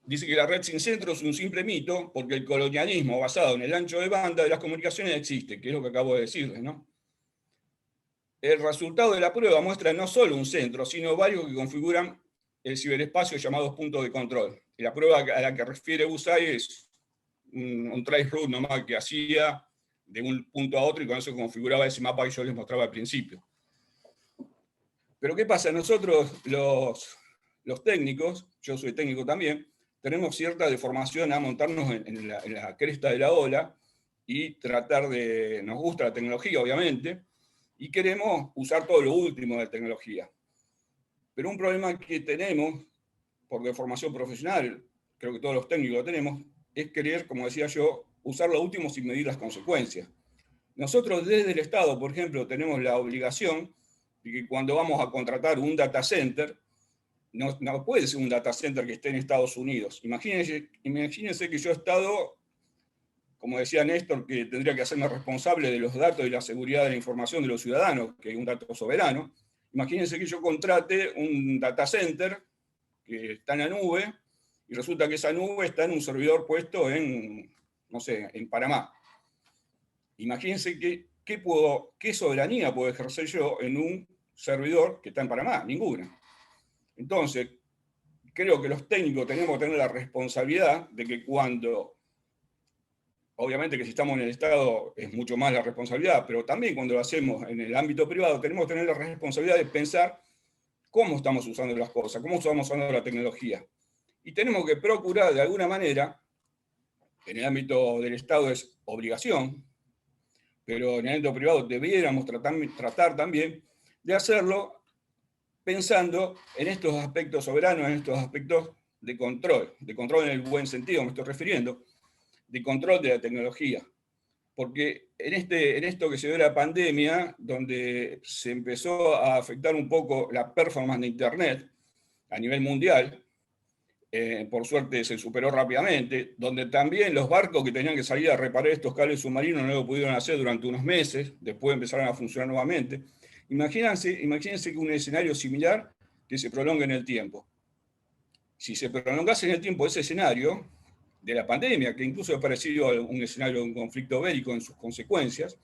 Dice que la red sin centro es un simple mito porque el colonialismo basado en el ancho de banda de las comunicaciones existe, que es lo que acabo de decirles, ¿no? El resultado de la prueba muestra no solo un centro, sino varios que configuran el ciberespacio llamados puntos de control. Y la prueba a la que refiere Bucay es un trace route nomás que hacía de un punto a otro y con eso configuraba ese mapa que yo les mostraba al principio. Pero ¿qué pasa? Nosotros, los técnicos, yo soy técnico también, tenemos cierta deformación a montarnos en la cresta de la ola y tratar de... Nos gusta la tecnología, obviamente, y queremos usar todo lo último de tecnología. Pero un problema que tenemos, por deformación profesional, creo que todos los técnicos lo tenemos, es querer, como decía yo, usar lo último sin medir las consecuencias. Nosotros desde el Estado, por ejemplo, tenemos la obligación de que cuando vamos a contratar un data center, no puede ser un data center que esté en Estados Unidos. Imagínense que yo he estado, como decía Néstor, que tendría que hacerme responsable de los datos y la seguridad de la información de los ciudadanos, que es un dato soberano. Imagínense que yo contrate un data center que está en la nube y resulta que esa nube está en un servidor puesto en, no sé, en Panamá. Imagínense qué soberanía puedo ejercer yo en un servidor que está en Panamá. Ninguna. Entonces, creo que los técnicos tenemos que tener la responsabilidad de que cuando obviamente que si estamos en el Estado es mucho más la responsabilidad, pero también cuando lo hacemos en el ámbito privado tenemos que tener la responsabilidad de pensar cómo estamos usando las cosas, cómo estamos usando la tecnología. Y tenemos que procurar de alguna manera, en el ámbito del Estado es obligación, pero en el ámbito privado debiéramos tratar también de hacerlo pensando en estos aspectos soberanos, en estos aspectos de control en el buen sentido me estoy refiriendo, de control de la tecnología. Porque en esto que se dio la pandemia, donde se empezó a afectar un poco la performance de Internet a nivel mundial, por suerte se superó rápidamente, donde también los barcos que tenían que salir a reparar estos cables submarinos no lo pudieron hacer durante unos meses, después empezaron a funcionar nuevamente. Imagínense que un escenario similar que se prolongue en el tiempo. Si se prolongase en el tiempo ese escenario de la pandemia, que incluso es parecido a un escenario de un conflicto bélico en sus consecuencias,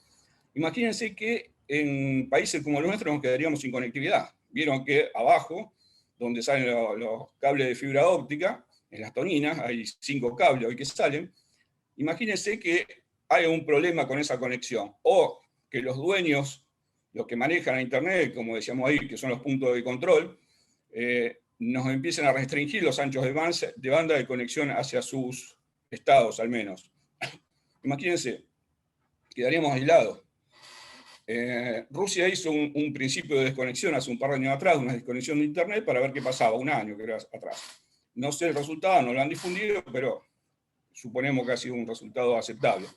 imagínense que en países como los nuestros nos quedaríamos sin conectividad. Vieron que abajo, donde salen los cables de fibra óptica, en las toninas, hay 5 cables hoy que salen, imagínense que hay un problema con esa conexión, o que los dueños, los que manejan a Internet, como decíamos ahí, que son los puntos de control, nos empiezan a restringir los anchos de banda de conexión hacia sus estados, al menos. Imagínense, quedaríamos aislados. Rusia hizo un principio de desconexión hace un par de años atrás, una desconexión de Internet, para ver qué pasaba, un año que era atrás. No sé el resultado, no lo han difundido, pero suponemos que ha sido un resultado aceptable.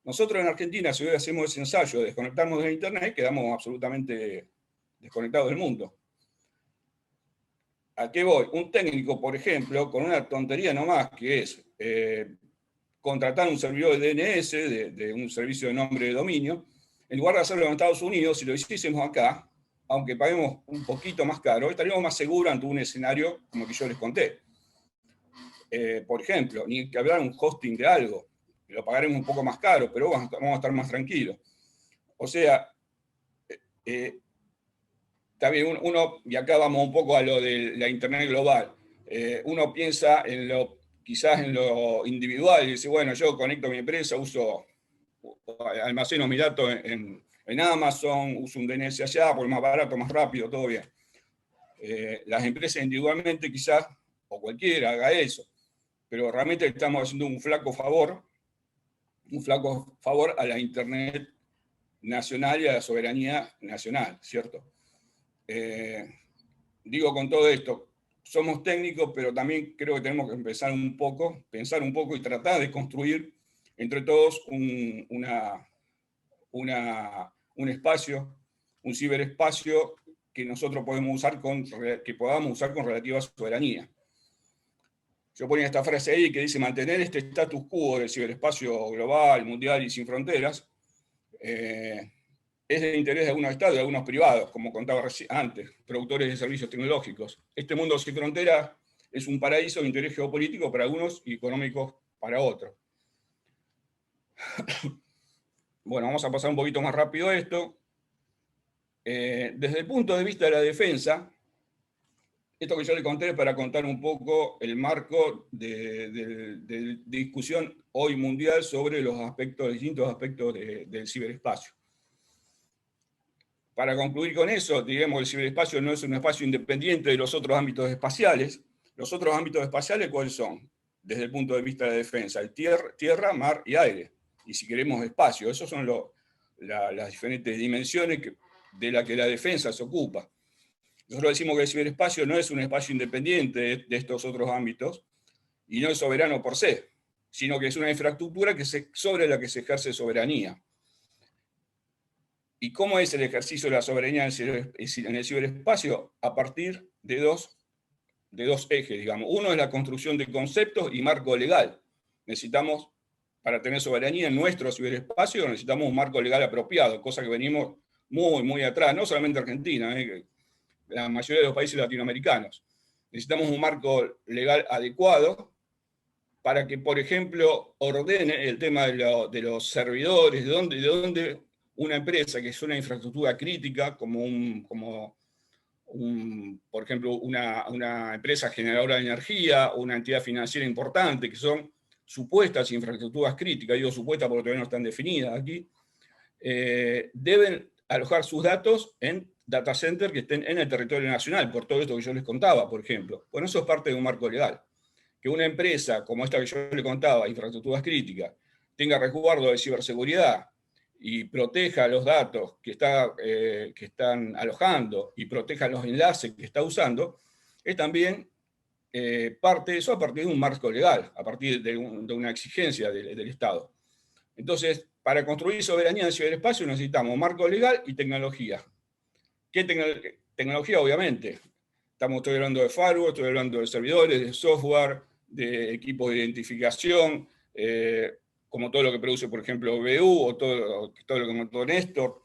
Nosotros en Argentina, si hoy hacemos ese ensayo de desconectarnos de Internet, quedamos absolutamente desconectados del mundo. ¿A qué voy? Un técnico, por ejemplo, con una tontería nomás, que es contratar un servidor de DNS, de un servicio de nombre de dominio, en lugar de hacerlo en Estados Unidos, si lo hiciésemos acá, aunque paguemos un poquito más caro, estaríamos más seguros ante un escenario como el que yo les conté. Por ejemplo, ni que hablar un hosting de algo, lo pagaremos un poco más caro, pero vamos a estar más tranquilos. O sea, está bien, uno, y acá vamos un poco a lo de la Internet global, uno piensa quizás en lo individual y dice, bueno, yo conecto mi empresa, almaceno mis datos en Amazon, uso un DNS allá, porque es más barato, más rápido, todo bien. Las empresas individualmente quizás, o cualquiera, haga eso, pero realmente estamos haciendo un flaco favor a la Internet nacional y a la soberanía nacional, ¿cierto? Digo con todo esto, somos técnicos, pero también creo que tenemos que pensar un poco y tratar de construir entre todos un espacio, un ciberespacio que nosotros podamos usar con relativa soberanía. Yo ponía esta frase ahí que dice mantener este status quo del ciberespacio global, mundial y sin fronteras, es de interés de algunos estados y de algunos privados, como contaba antes, productores de servicios tecnológicos. Este mundo sin fronteras es un paraíso de interés geopolítico para algunos y económico para otros. Bueno, vamos a pasar un poquito más rápido esto. Desde el punto de vista de la defensa, esto que yo le conté es para contar un poco el marco de discusión hoy mundial sobre los distintos aspectos del ciberespacio. Para concluir con eso, digamos que el ciberespacio no es un espacio independiente de los otros ámbitos espaciales. Los otros ámbitos espaciales, ¿cuáles son? Desde el punto de vista de la defensa, el tierra, mar y aire. Y si queremos espacio, esas son las diferentes dimensiones de las que la defensa se ocupa. Nosotros decimos que el ciberespacio no es un espacio independiente de estos otros ámbitos y no es soberano por sí, sino que es una infraestructura sobre la que se ejerce soberanía. ¿Y cómo es el ejercicio de la soberanía en el ciberespacio? A partir de dos ejes, digamos. Uno es la construcción de conceptos y marco legal. Necesitamos, para tener soberanía en nuestro ciberespacio, necesitamos un marco legal apropiado, cosa que venimos muy, muy atrás, no solamente Argentina, la mayoría de los países latinoamericanos. Necesitamos un marco legal adecuado para que, por ejemplo, ordene el tema de los servidores, de dónde una empresa que es una infraestructura crítica, por ejemplo, una empresa generadora de energía, una entidad financiera importante, que son supuestas infraestructuras críticas, digo supuestas porque todavía no están definidas aquí, deben alojar sus datos en data centers que estén en el territorio nacional, por todo esto que yo les contaba, por ejemplo. Bueno, eso es parte de un marco legal. Que una empresa como esta que yo le contaba, infraestructuras críticas, tenga resguardo de ciberseguridad y proteja los datos que están alojando y proteja los enlaces que está usando, es también parte de eso a partir de un marco legal, a partir de una exigencia del Estado. Entonces, para construir soberanía en el ciberespacio necesitamos marco legal y tecnología. ¿Qué tecnología? Obviamente. Estoy hablando de firewall, estoy hablando de servidores, de software, de equipos de identificación, como todo lo que produce, por ejemplo, BU o todo lo que montó Néstor.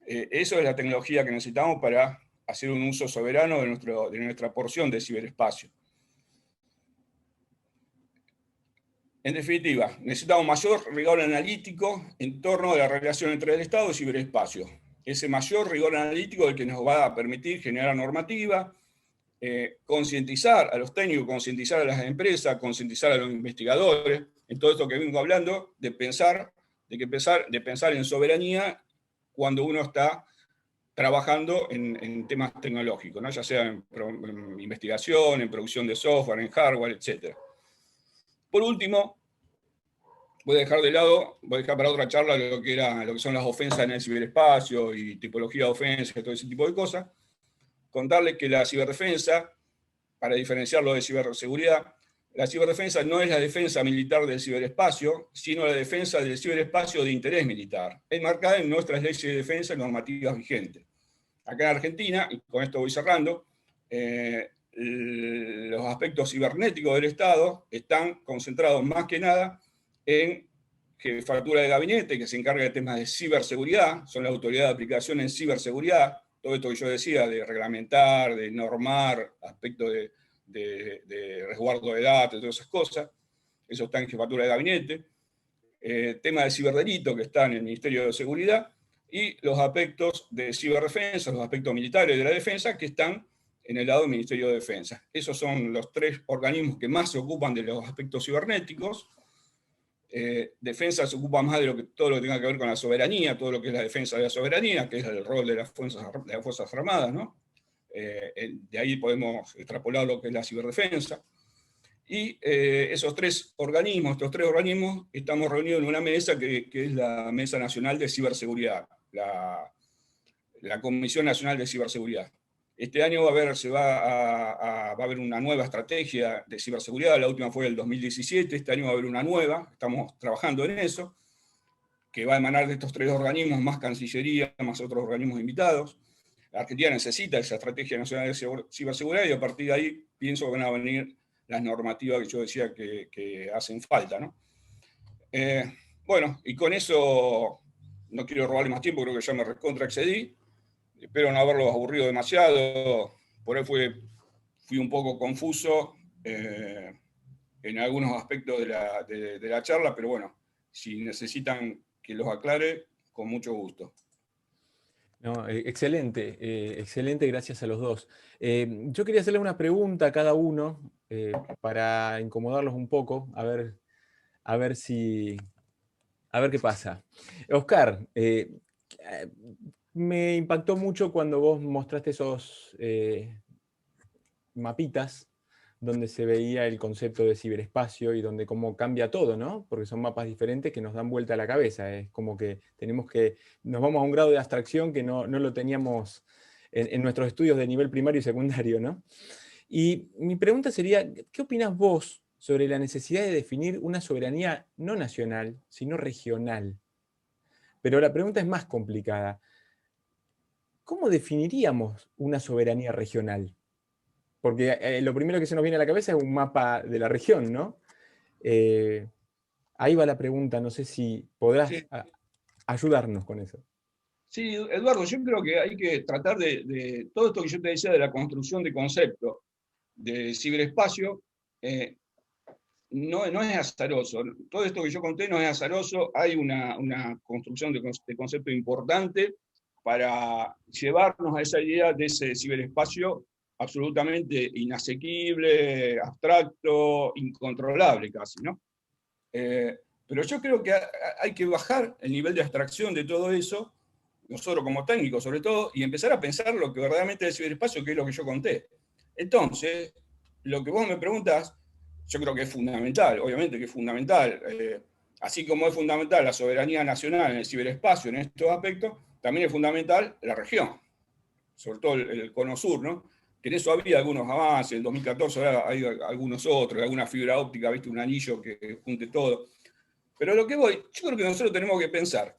Eso es la tecnología que necesitamos para hacer un uso soberano de nuestra porción de ciberespacio. En definitiva, necesitamos mayor rigor analítico en torno a la relación entre el Estado y el ciberespacio. Ese mayor rigor analítico es el que nos va a permitir generar normativa, concientizar a los técnicos, concientizar a las empresas, concientizar a los investigadores, en todo esto que vengo hablando, de pensar en soberanía cuando uno está trabajando en temas tecnológicos, ¿no? Ya sea en investigación, en producción de software, en hardware, etc. Por último, voy a dejar para otra charla lo que son las ofensas en el ciberespacio y tipología de ofensas y todo ese tipo de cosas. Contarles que la ciberdefensa, para diferenciarlo de ciberseguridad, la ciberdefensa no es la defensa militar del ciberespacio, sino la defensa del ciberespacio de interés militar, enmarcada en nuestras leyes de defensa y normativas vigentes. Acá en Argentina, y con esto voy cerrando, los aspectos cibernéticos del Estado están concentrados más que nada en jefatura de gabinete, que se encarga de temas de ciberseguridad, son la autoridad de aplicación en ciberseguridad, todo esto que yo decía de reglamentar, de normar, aspectos de resguardo de datos, todas esas cosas, eso está en jefatura de gabinete, tema de ciberdelito que está en el Ministerio de Seguridad, y los aspectos de ciberdefensa, los aspectos militares de la defensa, que están en el lado del Ministerio de Defensa. Esos son los tres organismos que más se ocupan de los aspectos cibernéticos. Defensa se ocupa más de todo lo que tenga que ver con la soberanía, todo lo que es la defensa de la soberanía, que es el rol de las Fuerzas Armadas, ¿no? De ahí podemos extrapolar lo que es la ciberdefensa. Y estos tres organismos, estamos reunidos en una mesa que es la Mesa Nacional de Ciberseguridad, la Comisión Nacional de Ciberseguridad. Este año va a haber una nueva estrategia de ciberseguridad, la última fue el 2017, este año va a haber una nueva, estamos trabajando en eso, que va a emanar de estos tres organismos, más Cancillería, más otros organismos invitados. La Argentina necesita esa estrategia nacional de ciberseguridad y a partir de ahí pienso que van a venir las normativas que yo decía que hacen falta, ¿no? Bueno, y con eso no quiero robarle más tiempo, creo que ya me recontra excedí. Espero no haberlos aburrido demasiado, por ahí fui un poco confuso en algunos aspectos de la charla, pero bueno, si necesitan que los aclare, con mucho gusto. No, excelente, excelente, gracias a los dos. Yo quería hacerle una pregunta a cada uno para incomodarlos un poco, a ver qué pasa. Oscar, me impactó mucho cuando vos mostraste esos mapitas donde se veía el concepto de ciberespacio y donde cómo cambia todo, ¿no? Porque son mapas diferentes que nos dan vuelta a la cabeza. Es como que nos vamos a un grado de abstracción que no lo teníamos en nuestros estudios de nivel primario y secundario, ¿no? Y mi pregunta sería, ¿qué opinas vos sobre la necesidad de definir una soberanía no nacional, sino regional? Pero la pregunta es más complicada. ¿Cómo definiríamos una soberanía regional? Porque lo primero que se nos viene a la cabeza es un mapa de la región, ¿no? Ahí va la pregunta, no sé si podrás ayudarnos con eso. Sí, Eduardo, yo creo que hay que tratar de todo esto que yo te decía de la construcción de conceptos de ciberespacio, no es azaroso. Todo esto que yo conté no es azaroso, hay una construcción de concepto importante para llevarnos a esa idea de ese ciberespacio absolutamente inasequible, abstracto, incontrolable casi, ¿no? Pero yo creo que hay que bajar el nivel de abstracción de todo eso, nosotros como técnicos sobre todo, y empezar a pensar lo que verdaderamente es el ciberespacio, que es lo que yo conté. Entonces, lo que vos me preguntás, yo creo que es fundamental, obviamente que es fundamental. Así como es fundamental la soberanía nacional en el ciberespacio en estos aspectos, también es fundamental la región, sobre todo el cono sur, ¿no? Que en eso había algunos avances, en 2014 ahora hay algunos otros, alguna fibra óptica, ¿viste? Un anillo que junte todo. Pero lo que voy, yo creo que nosotros tenemos que pensar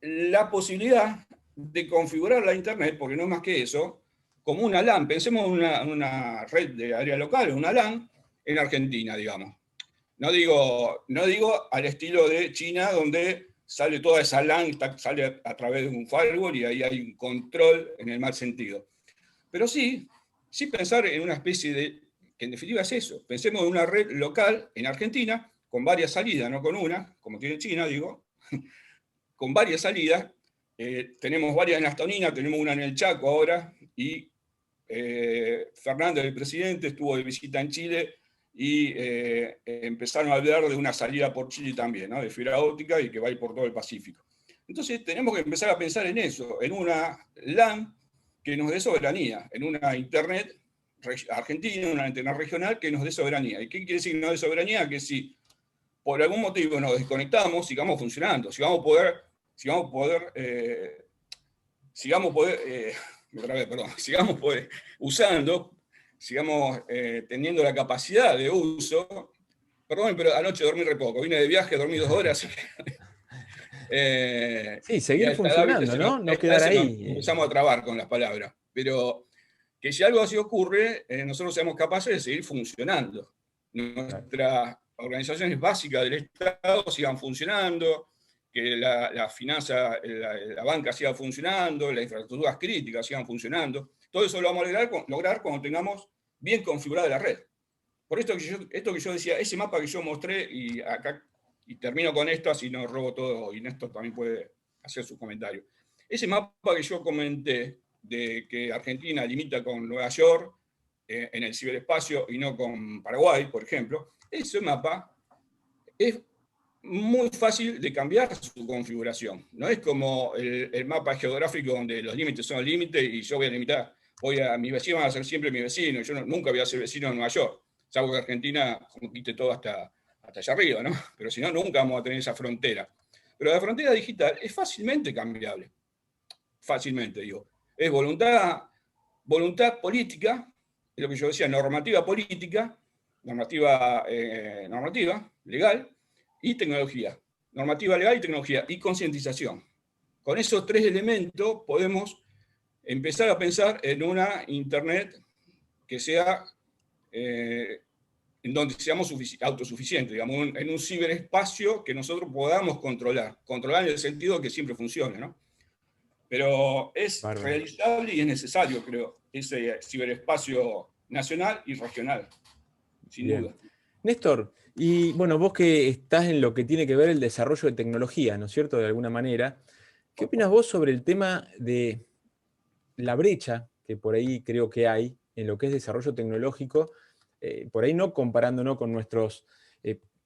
la posibilidad de configurar la Internet, porque no es más que eso, como una LAN. Pensemos en una red de área local, una LAN en Argentina, digamos. No digo al estilo de China, donde sale toda esa LAN, sale a través de un firewall y ahí hay un control en el mal sentido. Pero sí pensar en una especie de, que en definitiva es eso, pensemos en una red local en Argentina, con varias salidas, no con una, como tiene China, digo, con varias salidas. Tenemos varias en Astonina, tenemos una en el Chaco ahora, y Fernández, el presidente, estuvo de visita en Chile y empezaron a hablar de una salida por Chile también, ¿no? De fibra óptica y que va a ir por todo el Pacífico. Entonces tenemos que empezar a pensar en eso, en una LAN que nos dé soberanía, en una Internet argentina, una Internet regional que nos dé soberanía. ¿Y qué quiere decir que nos dé soberanía? Que si por algún motivo nos desconectamos, sigamos funcionando, sigamos usando, sigamos teniendo la capacidad de uso. Perdón, pero anoche dormí re poco, vine de viaje, dormí 2 horas. Sí, seguir funcionando, ¿no? No quedar ahí. Empezamos a trabar con las palabras, pero que si algo así ocurre, nosotros seamos capaces de seguir funcionando. Nuestras organizaciones básicas del Estado sigan funcionando, que la finanza, la banca siga funcionando, las infraestructuras críticas sigan funcionando. Todo eso lo vamos a lograr cuando tengamos bien configurada la red. Por esto que yo decía, ese mapa que yo mostré, y acá y termino con esto, así no robo todo, y Néstor también puede hacer sus comentarios. Ese mapa que yo comenté, de que Argentina limita con Nueva York en el ciberespacio y no con Paraguay, por ejemplo, ese mapa es muy fácil de cambiar su configuración. No es como el mapa geográfico donde los límites son los límites y yo voy a limitar, mis vecinos van a ser siempre mis vecinos, yo nunca voy a ser vecino de Nueva York, salvo que Argentina conquiste todo hasta allá arriba, ¿no? Pero si no, nunca vamos a tener esa frontera. Pero la frontera digital es fácilmente cambiable. Fácilmente, digo. Es voluntad política, es lo que yo decía, normativa política, normativa legal, y tecnología. Normativa legal y tecnología, y concientización. Con esos 3 elementos podemos empezar a pensar en una Internet que sea, en donde seamos autosuficientes, digamos, en un ciberespacio que nosotros podamos controlar en el sentido de que siempre funcione, ¿no? Pero es realizable y es necesario, creo, ese ciberespacio nacional y regional, sin duda. Néstor, y bueno, vos que estás en lo que tiene que ver el desarrollo de tecnología, ¿no es cierto?, de alguna manera, ¿qué opinas vos sobre el tema de la brecha que por ahí creo que hay en lo que es desarrollo tecnológico, por ahí no comparándonos con nuestros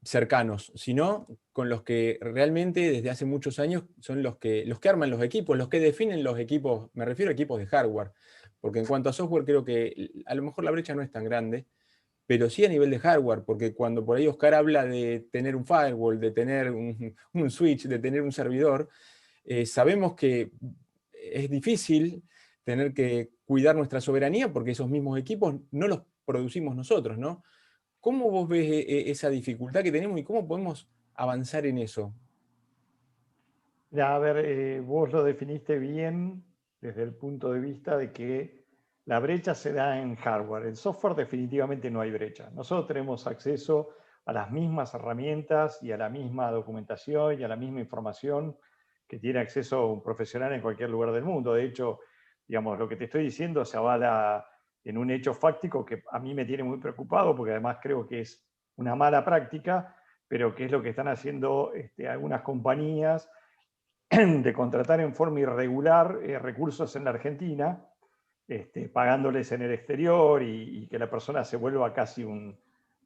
cercanos, sino con los que realmente desde hace muchos años son los que arman los equipos, los que definen los equipos, me refiero a equipos de hardware, porque en cuanto a software creo que a lo mejor la brecha no es tan grande, pero sí a nivel de hardware, porque cuando por ahí Oscar habla de tener un firewall, de tener un switch, de tener un servidor, sabemos que es difícil tener que cuidar nuestra soberanía porque esos mismos equipos no los producimos nosotros, ¿no? ¿Cómo vos ves esa dificultad que tenemos y cómo podemos avanzar en eso? Ya, a ver, vos lo definiste bien desde el punto de vista de que la brecha se da en hardware. En software definitivamente no hay brecha. Nosotros tenemos acceso a las mismas herramientas y a la misma documentación y a la misma información que tiene acceso un profesional en cualquier lugar del mundo. De hecho, digamos, lo que te estoy diciendo se avala en un hecho fáctico que a mí me tiene muy preocupado porque además creo que es una mala práctica, pero que es lo que están haciendo algunas compañías de contratar en forma irregular recursos en la Argentina, pagándoles en el exterior y que la persona se vuelva casi un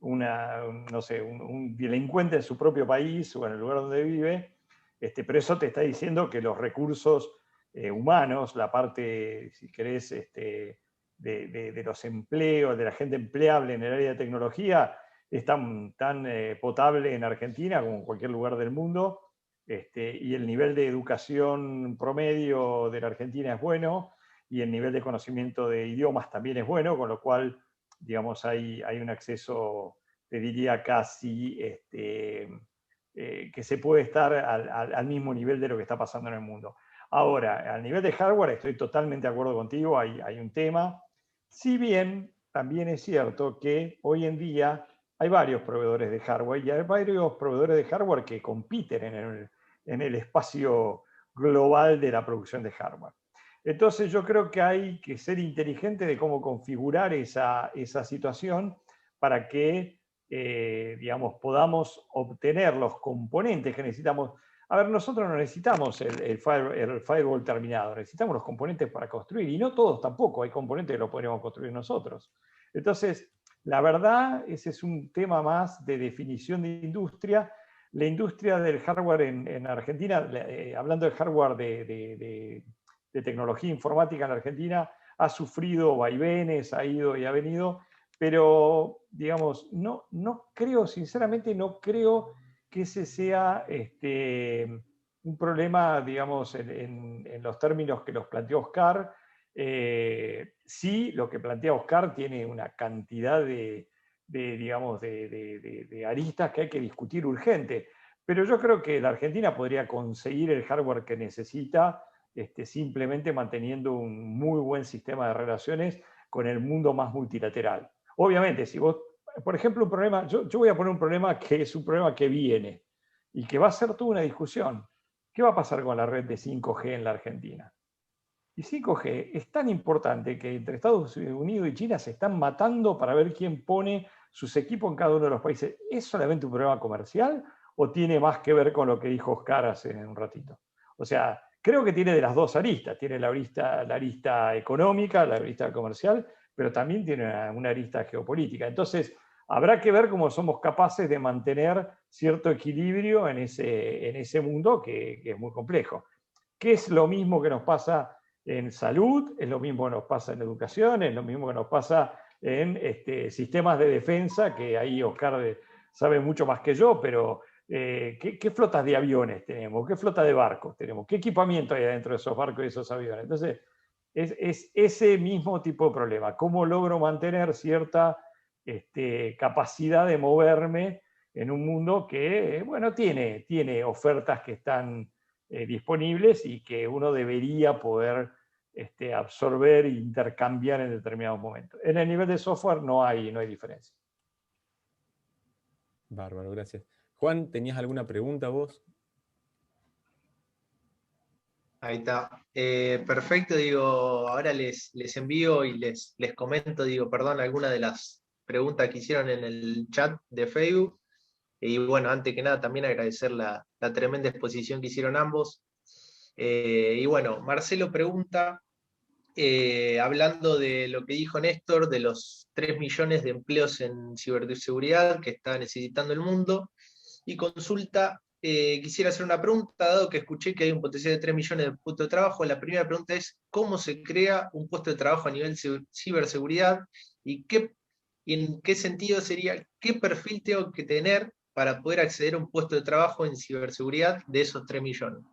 no sé, un delincuente en su propio país o en el lugar donde vive, pero eso te está diciendo que los recursos humanos, la parte, si querés, de los empleos, de la gente empleable en el área de tecnología, es tan potable en Argentina como en cualquier lugar del mundo, y el nivel de educación promedio de la Argentina es bueno, y el nivel de conocimiento de idiomas también es bueno, con lo cual, digamos, hay un acceso, te diría, casi que se puede estar al mismo nivel de lo que está pasando en el mundo. Ahora, al nivel de hardware estoy totalmente de acuerdo contigo, hay un tema. Si bien también es cierto que hoy en día hay varios proveedores de hardware y hay varios proveedores de hardware que compiten en el espacio global de la producción de hardware. Entonces yo creo que hay que ser inteligente de cómo configurar esa situación para que, digamos, podamos obtener los componentes que necesitamos. A ver, nosotros no necesitamos el firewall terminado, necesitamos los componentes para construir, y no todos tampoco, hay componentes que los podríamos construir nosotros. Entonces, la verdad, ese es un tema más de definición de industria. La industria del hardware en Argentina, hablando del hardware de tecnología informática en Argentina, ha sufrido vaivenes, ha ido y ha venido, pero, digamos, no creo, sinceramente, no creo que ese sea un problema, digamos, en los términos que los planteó Oscar. Sí, lo que plantea Oscar tiene una cantidad digamos, de aristas que hay que discutir urgente, pero yo creo que la Argentina podría conseguir el hardware que necesita simplemente manteniendo un muy buen sistema de relaciones con el mundo más multilateral. Obviamente, si vos, por ejemplo, un problema, yo voy a poner un problema que es un problema que viene y que va a ser toda una discusión. ¿Qué va a pasar con la red de 5G en la Argentina? Y 5G es tan importante que entre Estados Unidos y China se están matando para ver quién pone sus equipos en cada uno de los países. ¿Es solamente un problema comercial o tiene más que ver con lo que dijo Oscar hace un ratito? O sea, creo que tiene de las dos aristas. Tiene la arista económica, la arista comercial, pero también tiene una arista geopolítica. Entonces, habrá que ver cómo somos capaces de mantener cierto equilibrio en ese mundo que es muy complejo. ¿Qué es lo mismo que nos pasa en salud? Es lo mismo que nos pasa en educación, es lo mismo que nos pasa en sistemas de defensa, que ahí Oscar sabe mucho más que yo, pero ¿qué flotas de aviones tenemos? ¿Qué flota de barcos tenemos? ¿Qué equipamiento hay dentro de esos barcos y esos aviones? Entonces, es ese mismo tipo de problema. ¿Cómo logro mantener cierta capacidad de moverme en un mundo que, bueno, tiene ofertas que están disponibles y que uno debería poder absorber e intercambiar en determinados momentos? En el nivel de software no hay diferencia. Bárbaro, gracias. Juan, ¿tenías alguna pregunta vos? Ahí está. Perfecto, digo, ahora les envío y les comento, digo, perdón, algunas de las preguntas que hicieron en el chat de Facebook. Y bueno, antes que nada, también agradecer la tremenda exposición que hicieron ambos. Y bueno, Marcelo pregunta, hablando de lo que dijo Néstor, de los 3 millones de empleos en ciberseguridad que está necesitando el mundo, y consulta, quisiera hacer una pregunta, dado que escuché que hay un potencial de 3 millones de puestos de trabajo. La primera pregunta es, ¿cómo se crea un puesto de trabajo a nivel ciberseguridad? ¿Y en qué sentido sería, qué perfil tengo que tener para poder acceder a un puesto de trabajo en ciberseguridad de esos 3 millones?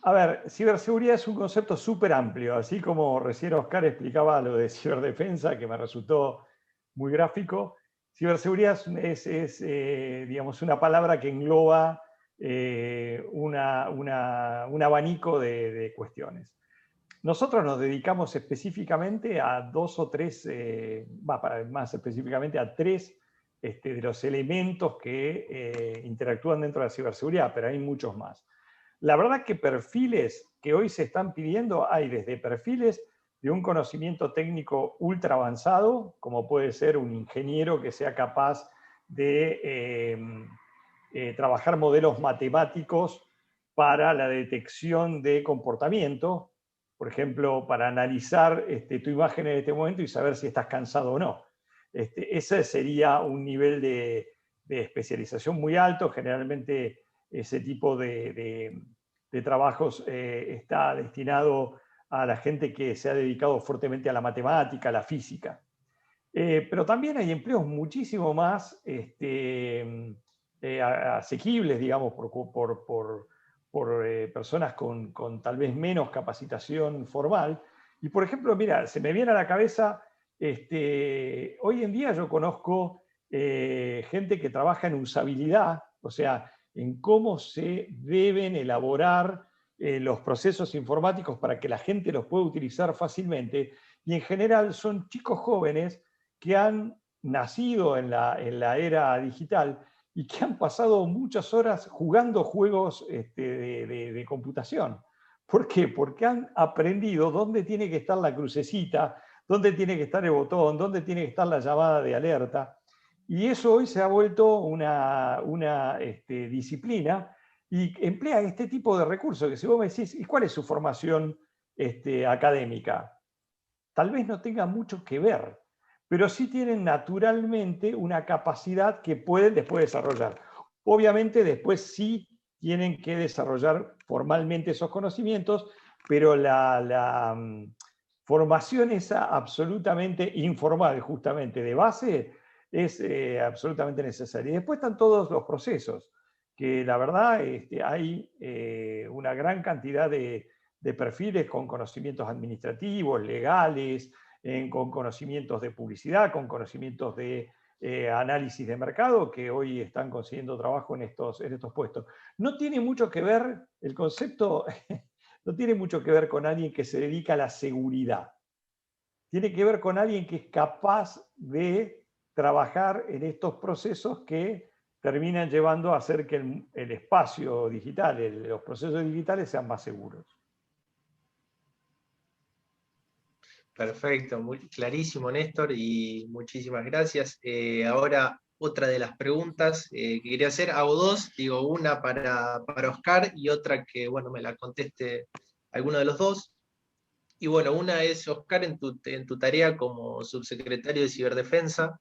A ver, ciberseguridad es un concepto súper amplio, así como recién Oscar explicaba lo de ciberdefensa, que me resultó muy gráfico. Ciberseguridad es digamos, una palabra que engloba un abanico de cuestiones. Nosotros nos dedicamos específicamente a 2 o 3, más específicamente a 3 de los elementos que interactúan dentro de la ciberseguridad, pero hay muchos más. La verdad que perfiles que hoy se están pidiendo, hay desde perfiles de un conocimiento técnico ultra avanzado, como puede ser un ingeniero que sea capaz de trabajar modelos matemáticos para la detección de comportamiento, por ejemplo, para analizar tu imagen en este momento y saber si estás cansado o no. Ese sería un nivel de especialización muy alto. Generalmente ese tipo de trabajos está destinado a la gente que se ha dedicado fuertemente a la matemática, a la física. Pero también hay empleos muchísimo más asequibles, digamos, por personas con tal vez menos capacitación formal. Y por ejemplo, mira, se me viene a la cabeza, hoy en día yo conozco gente que trabaja en usabilidad, o sea, en cómo se deben elaborar los procesos informáticos para que la gente los pueda utilizar fácilmente. Y en general son chicos jóvenes que han nacido en la era digital y que han pasado muchas horas jugando juegos de computación. ¿Por qué? Porque han aprendido dónde tiene que estar la crucecita, dónde tiene que estar el botón, dónde tiene que estar la llamada de alerta. Y eso hoy se ha vuelto una disciplina y emplea este tipo de recursos que si vos me decís, ¿y cuál es su formación académica? Tal vez no tenga mucho que ver, pero sí tienen naturalmente una capacidad que pueden después desarrollar. Obviamente después sí tienen que desarrollar formalmente esos conocimientos, pero la formación esa absolutamente informal, justamente de base, es absolutamente necesaria. Y después están todos los procesos, que la verdad hay una gran cantidad de perfiles con conocimientos administrativos, legales, con conocimientos de publicidad, con conocimientos de análisis de mercado, que hoy están consiguiendo trabajo en estos puestos. No tiene mucho que ver, el concepto no tiene mucho que ver con alguien que se dedica a la seguridad. Tiene que ver con alguien que es capaz de trabajar en estos procesos que terminan llevando a hacer que el espacio digital, los procesos digitales sean más seguros. Perfecto, muy clarísimo, Néstor, y muchísimas gracias. Ahora, otra de las preguntas que quería hacer, hago dos, digo, una para Oscar y otra que, bueno, me la conteste alguno de los dos. Y bueno, una es, Oscar, en tu tarea como subsecretario de Ciberdefensa,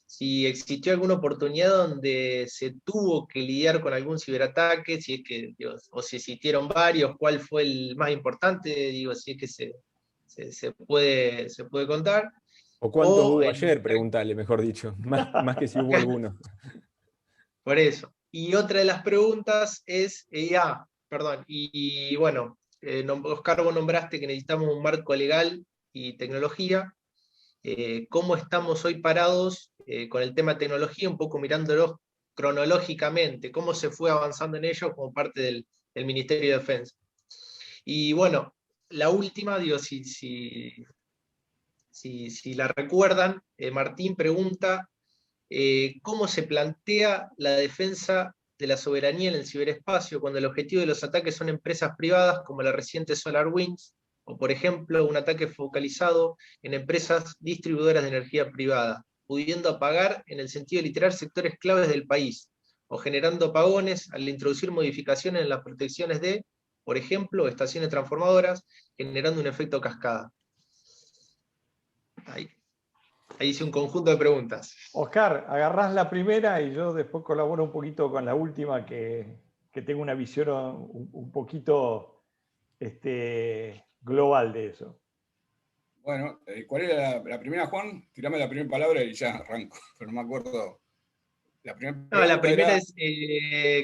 si existió alguna oportunidad donde se tuvo que lidiar con algún ciberataque, si es que, digo, o si existieron varios, cuál fue el más importante, digo, si es que se puede contar. ¿O cuántos hubo En ayer? Preguntale, mejor dicho, más que si hubo alguno. Por eso. Y otra de las preguntas es, perdón, y bueno, Oscar, vos nombraste que necesitamos un marco legal y tecnología. ¿Cómo estamos hoy parados con el tema de tecnología? Un poco mirándolo cronológicamente, cómo se fue avanzando en ello como parte del Ministerio de Defensa. Y bueno, la última, digo, si la recuerdan, Martín pregunta cómo se plantea la defensa de la soberanía en el ciberespacio cuando el objetivo de los ataques son empresas privadas como la reciente SolarWinds, o por ejemplo un ataque focalizado en empresas distribuidoras de energía privada, pudiendo apagar en el sentido literal sectores claves del país, o generando apagones al introducir modificaciones en las protecciones de, por ejemplo, estaciones transformadoras, generando un efecto cascada. Ahí hice un conjunto de preguntas. Oscar, agarrás la primera y yo después colaboro un poquito con la última, que tengo una visión un poquito global de eso. Bueno, ¿cuál era la primera, Juan? Tirame la primera palabra y ya arranco, pero no me acuerdo. La primera es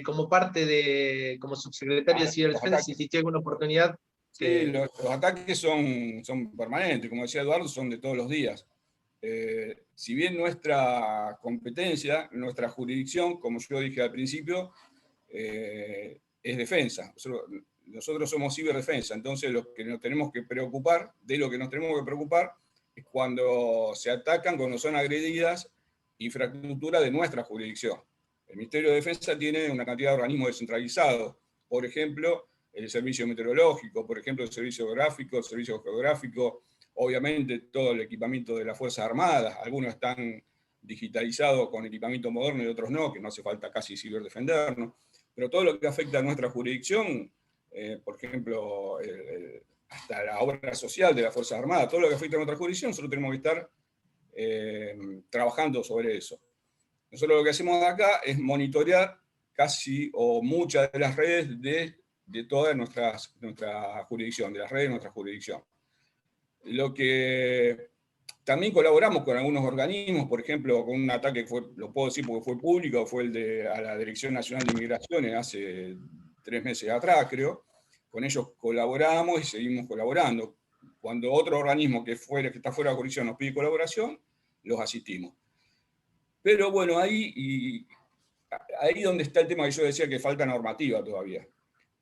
como como subsecretario de Ciberdefensa, si existió alguna oportunidad. Sí, los ataques son permanentes, como decía Eduardo, son de todos los días. Si bien nuestra competencia, nuestra jurisdicción, como yo dije al principio, es defensa. Nosotros somos ciberdefensa, entonces lo que nos tenemos que preocupar, es cuando se atacan, cuando son agredidas infraestructura de nuestra jurisdicción. El Ministerio de Defensa tiene una cantidad de organismos descentralizados, por ejemplo, el Servicio Meteorológico, por ejemplo, el Servicio Geográfico, el Servicio Geográfico, obviamente todo el equipamiento de las Fuerzas Armadas, algunos están digitalizados con equipamiento moderno y otros no, que no hace falta casi ciberdefendernos, pero todo lo que afecta a nuestra jurisdicción, por ejemplo, hasta la obra social de las Fuerzas Armadas, todo lo que afecta a nuestra jurisdicción, nosotros tenemos que estar trabajando sobre eso. Nosotros lo que hacemos acá es monitorear casi o muchas de las redes de toda nuestra jurisdicción, de las redes de nuestra jurisdicción. Lo que también colaboramos con algunos organismos, por ejemplo, con un ataque que lo puedo decir porque fue público, fue el a la Dirección Nacional de Migraciones hace 3 meses atrás, creo. Con ellos colaboramos y seguimos colaborando. Cuando otro organismo que está fuera de la jurisdicción nos pide colaboración, los asistimos. Pero bueno, ahí donde está el tema que yo decía que falta normativa todavía.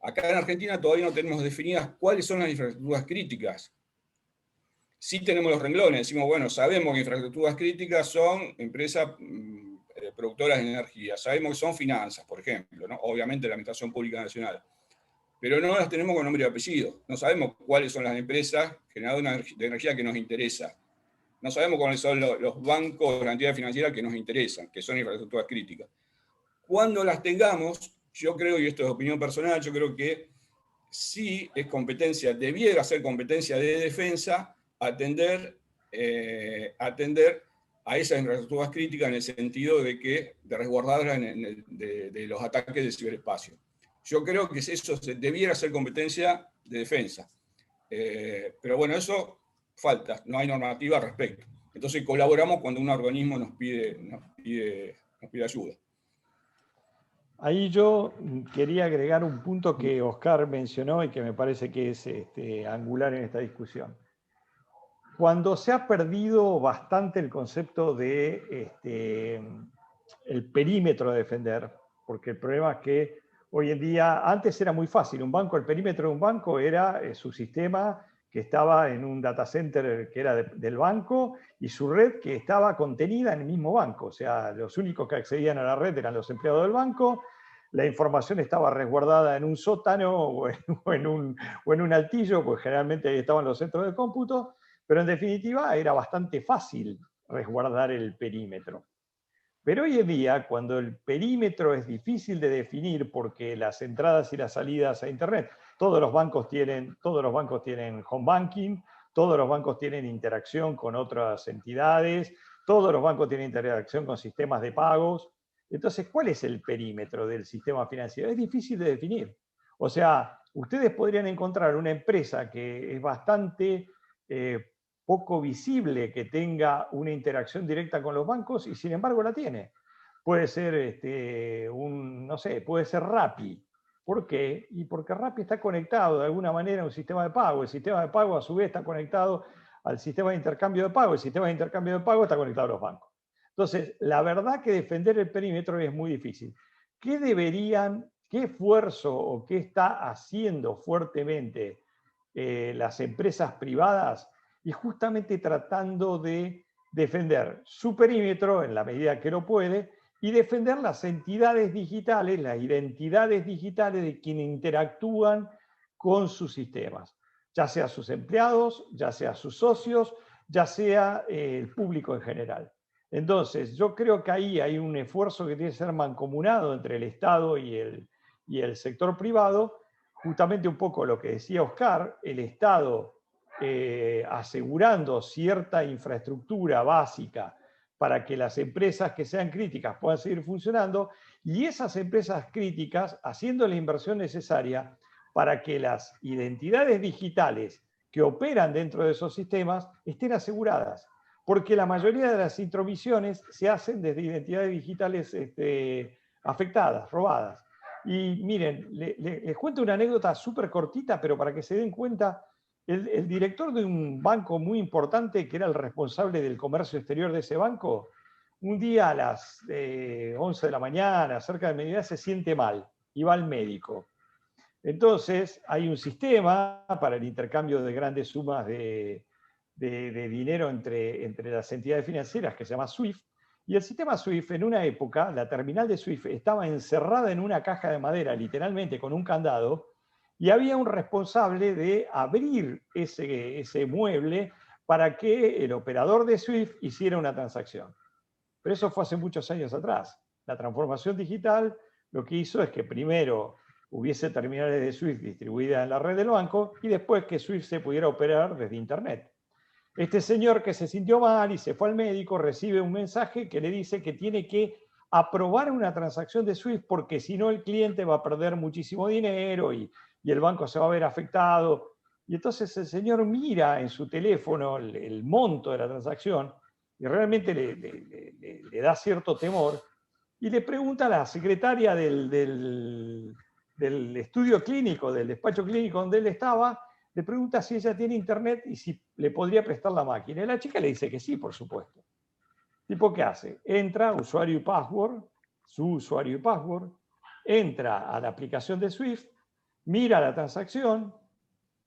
Acá en Argentina todavía no tenemos definidas cuáles son las infraestructuras críticas. Sí tenemos los renglones, decimos, bueno, sabemos que infraestructuras críticas son empresas productoras de energía, sabemos que son finanzas, por ejemplo, ¿no? Obviamente la Administración Pública Nacional, pero no las tenemos con nombre y apellido, no sabemos cuáles son las empresas generadoras de energía que nos interesa, no sabemos cuáles son los bancos, las entidades financieras que nos interesan, que son infraestructuras críticas. Cuando las tengamos, yo creo, y esto es opinión personal, yo creo que sí es competencia, debiera ser competencia de defensa, atender a esas infraestructuras críticas en el sentido de resguardarlas de los ataques del ciberespacio. Yo creo que eso debiera ser competencia de defensa. Pero bueno, eso falta, no hay normativa al respecto. Entonces colaboramos cuando un organismo nos pide ayuda. Ahí yo quería agregar un punto que Oscar mencionó y que me parece que es angular en esta discusión. Cuando se ha perdido bastante el concepto de el perímetro de defender, porque el problema es que hoy en día, antes era muy fácil, el perímetro de un banco era su sistema que estaba en un data center que era del banco y su red que estaba contenida en el mismo banco, o sea, los únicos que accedían a la red eran los empleados del banco, la información estaba resguardada en un sótano o en un altillo, pues generalmente ahí estaban los centros de cómputo, pero en definitiva era bastante fácil resguardar el perímetro. Pero hoy en día, cuando el perímetro es difícil de definir porque las entradas y las salidas a Internet, todos los bancos tienen home banking, todos los bancos tienen interacción con otras entidades, todos los bancos tienen interacción con sistemas de pagos. Entonces, ¿cuál es el perímetro del sistema financiero? Es difícil de definir. O sea, ustedes podrían encontrar una empresa que es bastante poco visible que tenga una interacción directa con los bancos y sin embargo la tiene. Puede ser puede ser Rappi. ¿Por qué? Y porque Rappi está conectado de alguna manera a un sistema de pago. El sistema de pago a su vez está conectado al sistema de intercambio de pago. El sistema de intercambio de pago está conectado a los bancos. Entonces, la verdad que defender el perímetro es muy difícil. ¿Qué esfuerzo o qué está haciendo fuertemente las empresas privadas? Y justamente tratando de defender su perímetro en la medida que lo puede y defender las entidades digitales, las identidades digitales de quienes interactúan con sus sistemas, ya sea sus empleados, ya sea sus socios, ya sea el público en general. Entonces, yo creo que ahí hay un esfuerzo que tiene que ser mancomunado entre el Estado y el sector privado, justamente un poco lo que decía Oscar, el Estado asegurando cierta infraestructura básica para que las empresas que sean críticas puedan seguir funcionando y esas empresas críticas haciendo la inversión necesaria para que las identidades digitales que operan dentro de esos sistemas estén aseguradas. Porque la mayoría de las intromisiones se hacen desde identidades digitales afectadas, robadas. Y miren, les cuento una anécdota súper cortita, pero para que se den cuenta. El director de un banco muy importante, que era el responsable del comercio exterior de ese banco, un día a las 11 de la mañana, cerca de mediodía, se siente mal y va al médico. Entonces, hay un sistema para el intercambio de grandes sumas de dinero entre las entidades financieras que se llama SWIFT, y el sistema SWIFT, en una época, la terminal de SWIFT estaba encerrada en una caja de madera, literalmente con un candado, y había un responsable de abrir ese mueble para que el operador de SWIFT hiciera una transacción. Pero eso fue hace muchos años atrás. La transformación digital lo que hizo es que primero hubiese terminales de SWIFT distribuidas en la red del banco y después que SWIFT se pudiera operar desde Internet. Este señor que se sintió mal y se fue al médico recibe un mensaje que le dice que tiene que aprobar una transacción de SWIFT porque si no el cliente va a perder muchísimo dinero y el banco se va a ver afectado. Y entonces el señor mira en su teléfono el monto de la transacción y realmente le da cierto temor y le pregunta a la secretaria del estudio clínico, del despacho clínico donde él estaba, le pregunta si ella tiene internet y si le podría prestar la máquina. Y la chica le dice que sí, por supuesto. ¿Tipo qué hace? Entra, usuario y password, su usuario y password, entra a la aplicación de Swift, mira la transacción,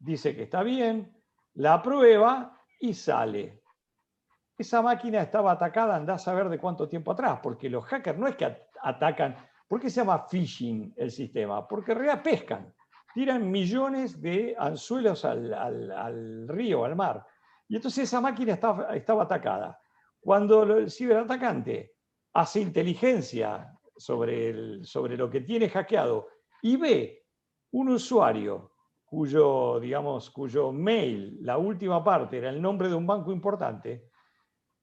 dice que está bien, la aprueba y sale. Esa máquina estaba atacada, andá a saber de cuánto tiempo atrás, porque los hackers no es que atacan. ¿Por qué se llama phishing el sistema? Porque en realidad pescan, tiran millones de anzuelos al río, al mar. Y entonces esa máquina estaba atacada. Cuando el ciberatacante hace inteligencia sobre lo que tiene hackeado y ve un usuario cuyo mail, la última parte, era el nombre de un banco importante,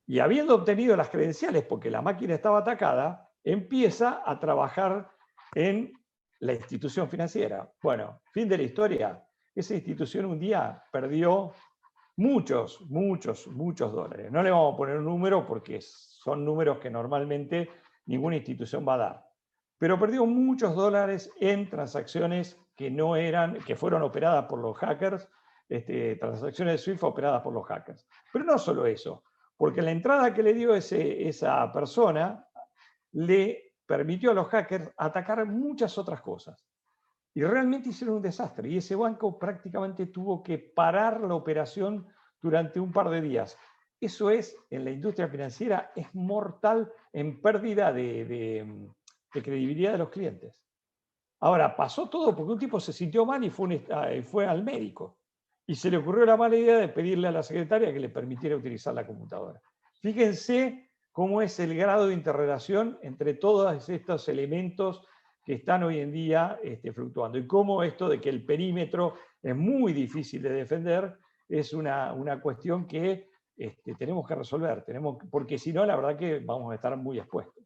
y habiendo obtenido las credenciales porque la máquina estaba atacada, empieza a trabajar en la institución financiera. Bueno, fin de la historia. Esa institución un día perdió muchos dólares. No le vamos a poner un número porque son números que normalmente ninguna institución va a dar. Pero perdió muchos dólares en transacciones que fueron operadas por los hackers, transacciones de SWIFT operadas por los hackers. Pero no solo eso, porque la entrada que le dio esa persona le permitió a los hackers atacar muchas otras cosas. Y realmente hicieron un desastre. Y ese banco prácticamente tuvo que parar la operación durante un par de días. Eso en la industria financiera, es mortal en pérdida de credibilidad de los clientes. Ahora, pasó todo porque un tipo se sintió mal y fue al médico. Y se le ocurrió la mala idea de pedirle a la secretaria que le permitiera utilizar la computadora. Fíjense cómo es el grado de interrelación entre todos estos elementos que están hoy en día fluctuando. Y cómo esto de que el perímetro es muy difícil de defender es una cuestión que tenemos que resolver, porque si no, la verdad que vamos a estar muy expuestos.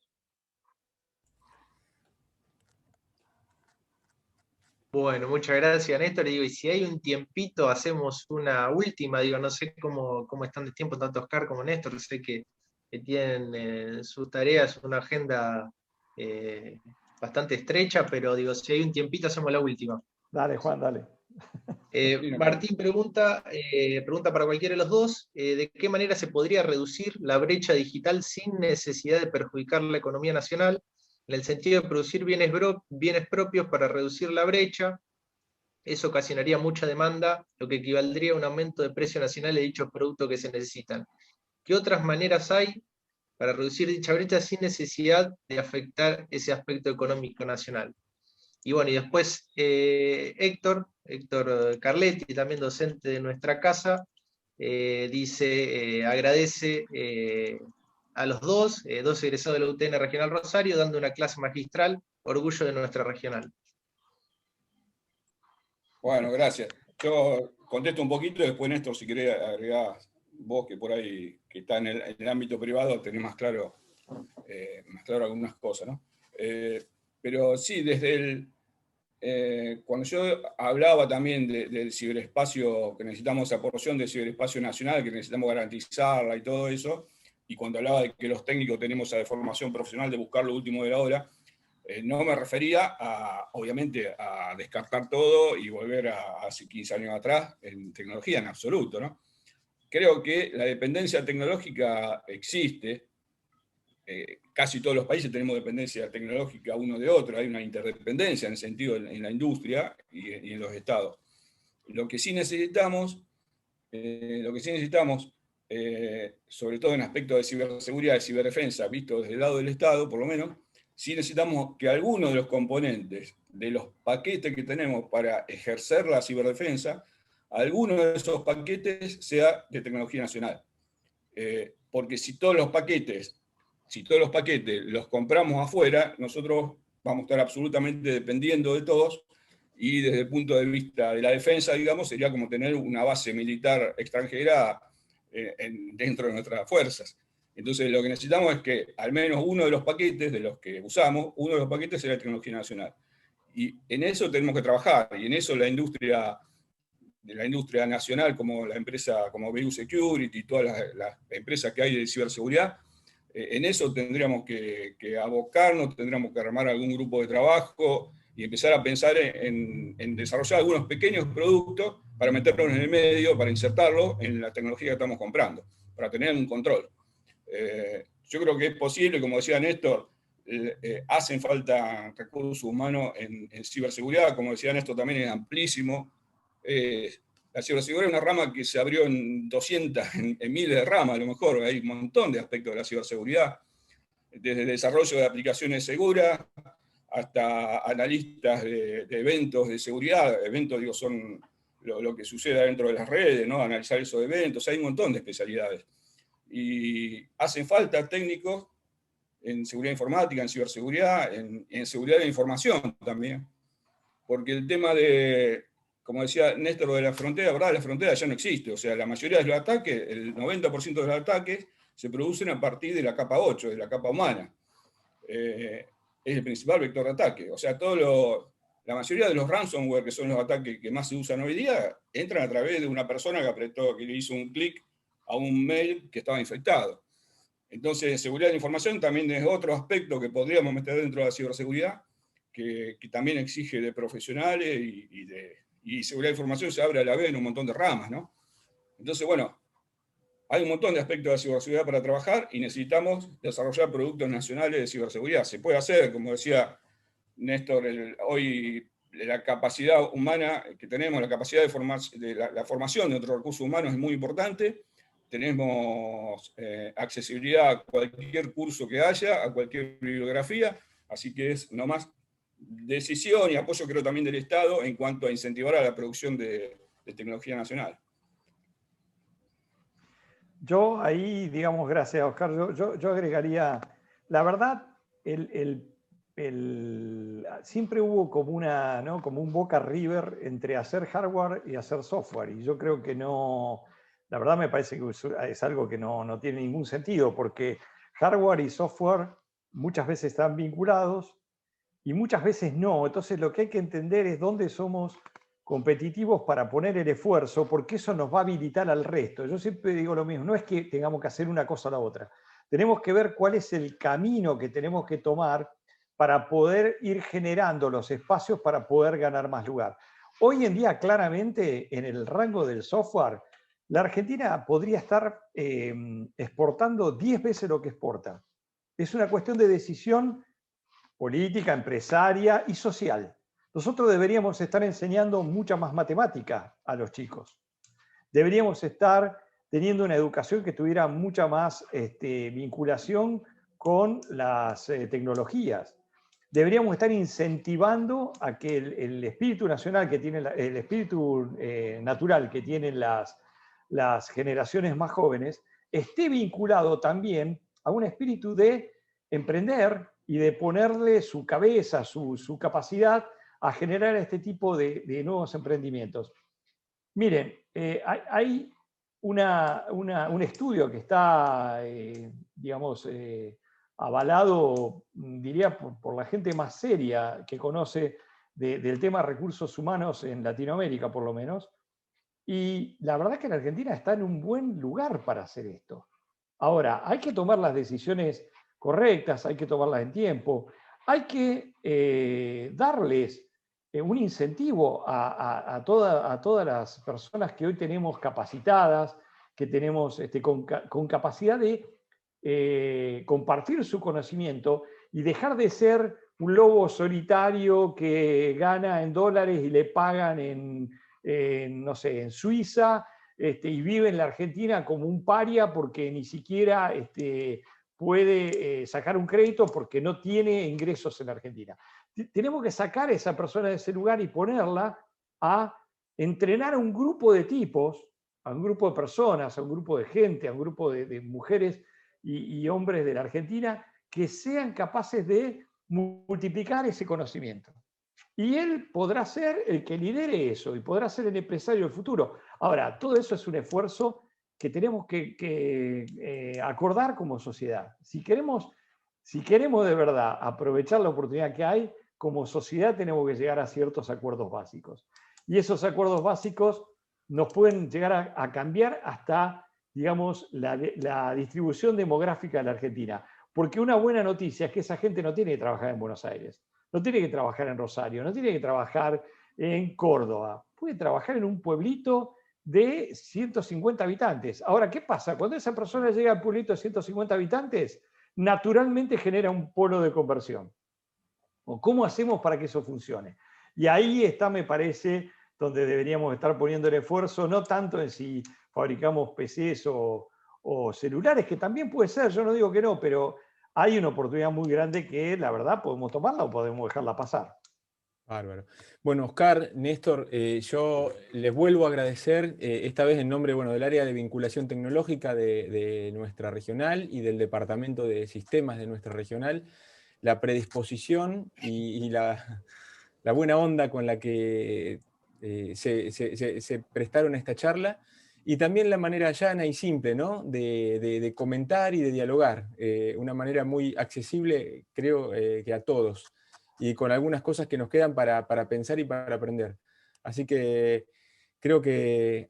Bueno, muchas gracias, Néstor. Y si hay un tiempito, hacemos una última. No sé cómo están de tiempo tanto Oscar como Néstor. Sé que tienen sus tareas, una agenda bastante estrecha, pero si hay un tiempito, hacemos la última. Dale, Juan, dale. Martín pregunta para cualquiera de los dos, ¿de qué manera se podría reducir la brecha digital sin necesidad de perjudicar la economía nacional? En el sentido de producir bienes propios para reducir la brecha, eso ocasionaría mucha demanda, lo que equivaldría a un aumento de precio nacional de dichos productos que se necesitan. ¿Qué otras maneras hay para reducir dicha brecha sin necesidad de afectar ese aspecto económico nacional? Y bueno, y después Héctor Carletti, también docente de nuestra casa, agradece a los dos egresados de la UTN Regional Rosario, dando una clase magistral, orgullo de nuestra regional. Bueno, gracias. Yo contesto un poquito y después, Néstor, si querés agregar vos, que por ahí que está en el ámbito privado, tenés más claro algunas cosas, ¿no? Pero sí, cuando yo hablaba también del ciberespacio, que necesitamos esa porción del ciberespacio nacional, que necesitamos garantizarla y todo eso, y cuando hablaba de que los técnicos tenemos esa formación profesional de buscar lo último de la hora, no me refería obviamente, a descartar todo y volver a hace 15 años atrás en tecnología, en absoluto, ¿no? Creo que la dependencia tecnológica existe. Casi todos los países tenemos dependencia tecnológica uno de otro, hay una interdependencia en el sentido en la industria y en los estados. Lo que sí necesitamos, sobre todo en aspectos de ciberseguridad y ciberdefensa, visto desde el lado del Estado, por lo menos, sí necesitamos que alguno de los componentes de los paquetes que tenemos para ejercer la ciberdefensa, alguno de esos paquetes sea de tecnología nacional. Porque si todos los paquetes los compramos afuera, nosotros vamos a estar absolutamente dependiendo de todos, y desde el punto de vista de la defensa, digamos, sería como tener una base militar extranjera dentro de nuestras fuerzas. Entonces lo que necesitamos es que al menos uno de los paquetes de los que usamos, uno de los paquetes sea tecnología nacional. Y en eso tenemos que trabajar, y en eso la industria nacional, como la empresa, como BU Security y todas las empresas que hay de ciberseguridad, en eso tendríamos que abocarnos, tendríamos que armar algún grupo de trabajo y empezar a pensar en desarrollar algunos pequeños productos para meterlos en el medio, para insertarlos en la tecnología que estamos comprando, para tener un control. Yo creo que es posible, como decía Néstor, hacen falta recursos humanos en ciberseguridad, como decía Néstor, también es amplísimo. La ciberseguridad es una rama que se abrió en 200, en miles de ramas, a lo mejor, hay un montón de aspectos de la ciberseguridad, desde el desarrollo de aplicaciones seguras hasta analistas de eventos de seguridad. Eventos, digo, son lo que sucede dentro de las redes, ¿no? Analizar esos eventos, hay un montón de especialidades. Y hacen falta técnicos en seguridad informática, en ciberseguridad, en seguridad de la información también, porque el tema de, como decía Néstor, de la frontera, ¿verdad? La frontera ya no existe, o sea, la mayoría de los ataques, el 90% de los ataques se producen a partir de la capa 8, de la capa humana. Es el principal vector de ataque, o sea, la mayoría de los ransomware, que son los ataques que más se usan hoy día, entran a través de una persona que le hizo un clic a un mail que estaba infectado. Entonces, seguridad de la información también es otro aspecto que podríamos meter dentro de la ciberseguridad, que también exige de profesionales y seguridad de información se abre a la vez en un montón de ramas, ¿no? Entonces, bueno, hay un montón de aspectos de la ciberseguridad para trabajar y necesitamos desarrollar productos nacionales de ciberseguridad. Se puede hacer, como decía Néstor, hoy la capacidad humana que tenemos, la capacidad de la formación de nuestros recursos humanos es muy importante. Tenemos accesibilidad a cualquier curso que haya, a cualquier bibliografía, así que es nomás decisión y apoyo, creo, también del Estado en cuanto a incentivar a la producción de tecnología nacional. Yo ahí, digamos, gracias, Oscar, yo agregaría, la verdad, siempre hubo como ¿no? como un Boca River entre hacer hardware y hacer software, y yo creo que no, la verdad me parece que es algo que no tiene ningún sentido, porque hardware y software muchas veces están vinculados y muchas veces no. Entonces lo que hay que entender es dónde somos competitivos para poner el esfuerzo, porque eso nos va a habilitar al resto. Yo siempre digo lo mismo, no es que tengamos que hacer una cosa o la otra. Tenemos que ver cuál es el camino que tenemos que tomar para poder ir generando los espacios para poder ganar más lugar. Hoy en día, claramente, en el rango del software, la Argentina podría estar exportando 10 veces lo que exporta. Es una cuestión de decisión política, empresaria y social. Nosotros deberíamos estar enseñando mucha más matemática a los chicos. Deberíamos estar teniendo una educación que tuviera mucha más vinculación con las tecnologías. Deberíamos estar incentivando a que el espíritu nacional que tiene, el espíritu natural que tienen las generaciones más jóvenes esté vinculado también a un espíritu de emprender y de ponerle su cabeza, su capacidad a generar este tipo de nuevos emprendimientos. Miren, hay un estudio que está, digamos, avalado, diría, por la gente más seria que conoce del tema recursos humanos en Latinoamérica, por lo menos, y la verdad es que la Argentina está en un buen lugar para hacer esto. Ahora, hay que tomar las decisiones correctas, hay que tomarlas en tiempo, hay que darles un incentivo a todas las personas que hoy tenemos capacitadas, que tenemos con capacidad de compartir su conocimiento y dejar de ser un lobo solitario que gana en dólares y le pagan no sé, en Suiza, y vive en la Argentina como un paria porque ni siquiera puede sacar un crédito porque no tiene ingresos en la Argentina. Tenemos que sacar a esa persona de ese lugar y ponerla a entrenar a un grupo de tipos, a un grupo de personas, a un grupo de gente, a un grupo de mujeres y hombres de la Argentina que sean capaces de multiplicar ese conocimiento. Y él podrá ser el que lidere eso y podrá ser el empresario del futuro. Ahora, todo eso es un esfuerzo que tenemos que acordar como sociedad. Si queremos de verdad aprovechar la oportunidad que hay, como sociedad tenemos que llegar a ciertos acuerdos básicos. Y esos acuerdos básicos nos pueden llegar a cambiar hasta, digamos, la distribución demográfica de la Argentina. Porque una buena noticia es que esa gente no tiene que trabajar en Buenos Aires, no tiene que trabajar en Rosario, no tiene que trabajar en Córdoba, puede trabajar en un pueblito de 150 habitantes. Ahora, ¿qué pasa? Cuando esa persona llega al pueblito de 150 habitantes, naturalmente genera un polo de conversión. ¿O cómo hacemos para que eso funcione? Y ahí está, me parece, donde deberíamos estar poniendo el esfuerzo, no tanto en si fabricamos PCs o celulares, que también puede ser, yo no digo que no, pero hay una oportunidad muy grande que la verdad podemos tomarla o podemos dejarla pasar. Bárbaro. Bueno, Oscar, Néstor, yo les vuelvo a agradecer, esta vez en nombre, bueno, del área de vinculación tecnológica de nuestra regional y del departamento de sistemas de nuestra regional, la predisposición y la buena onda con la que se prestaron a esta charla, y también la manera llana y simple, ¿no?, de comentar y de dialogar, una manera muy accesible, creo, que a todos, y con algunas cosas que nos quedan para pensar y para aprender. Así que creo que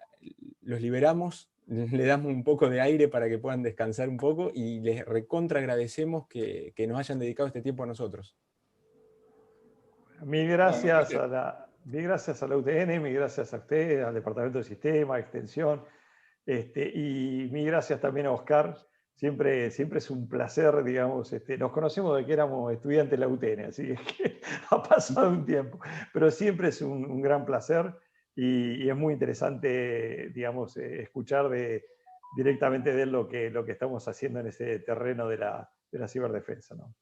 los liberamos, le damos un poco de aire para que puedan descansar un poco, y les recontra agradecemos que nos hayan dedicado este tiempo a nosotros. Mil gracias a la UTN, mil gracias a ustedes, al Departamento de Sistema, Extensión, y mil gracias también a Oscar. Siempre es un placer, digamos, nos conocemos de que éramos estudiantes de la UTN, así que ha pasado un tiempo, pero siempre es un gran placer y es muy interesante, digamos, escuchar directamente de él lo que estamos haciendo en ese terreno de la ciberdefensa, ¿no?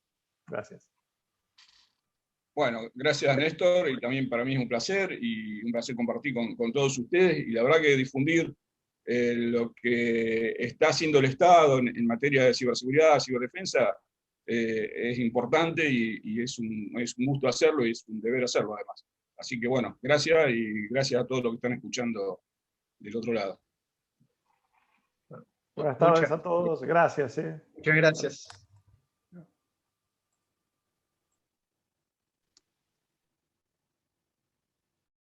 Gracias. Bueno, gracias Néstor, y también para mí es un placer compartir con todos ustedes, y la verdad que difundir lo que está haciendo el Estado en materia de ciberseguridad, ciberdefensa, es importante y es un gusto hacerlo y es un deber hacerlo además. Así que bueno, gracias, y gracias a todos los que están escuchando del otro lado. Buenas tardes a todos, gracias. Muchas gracias.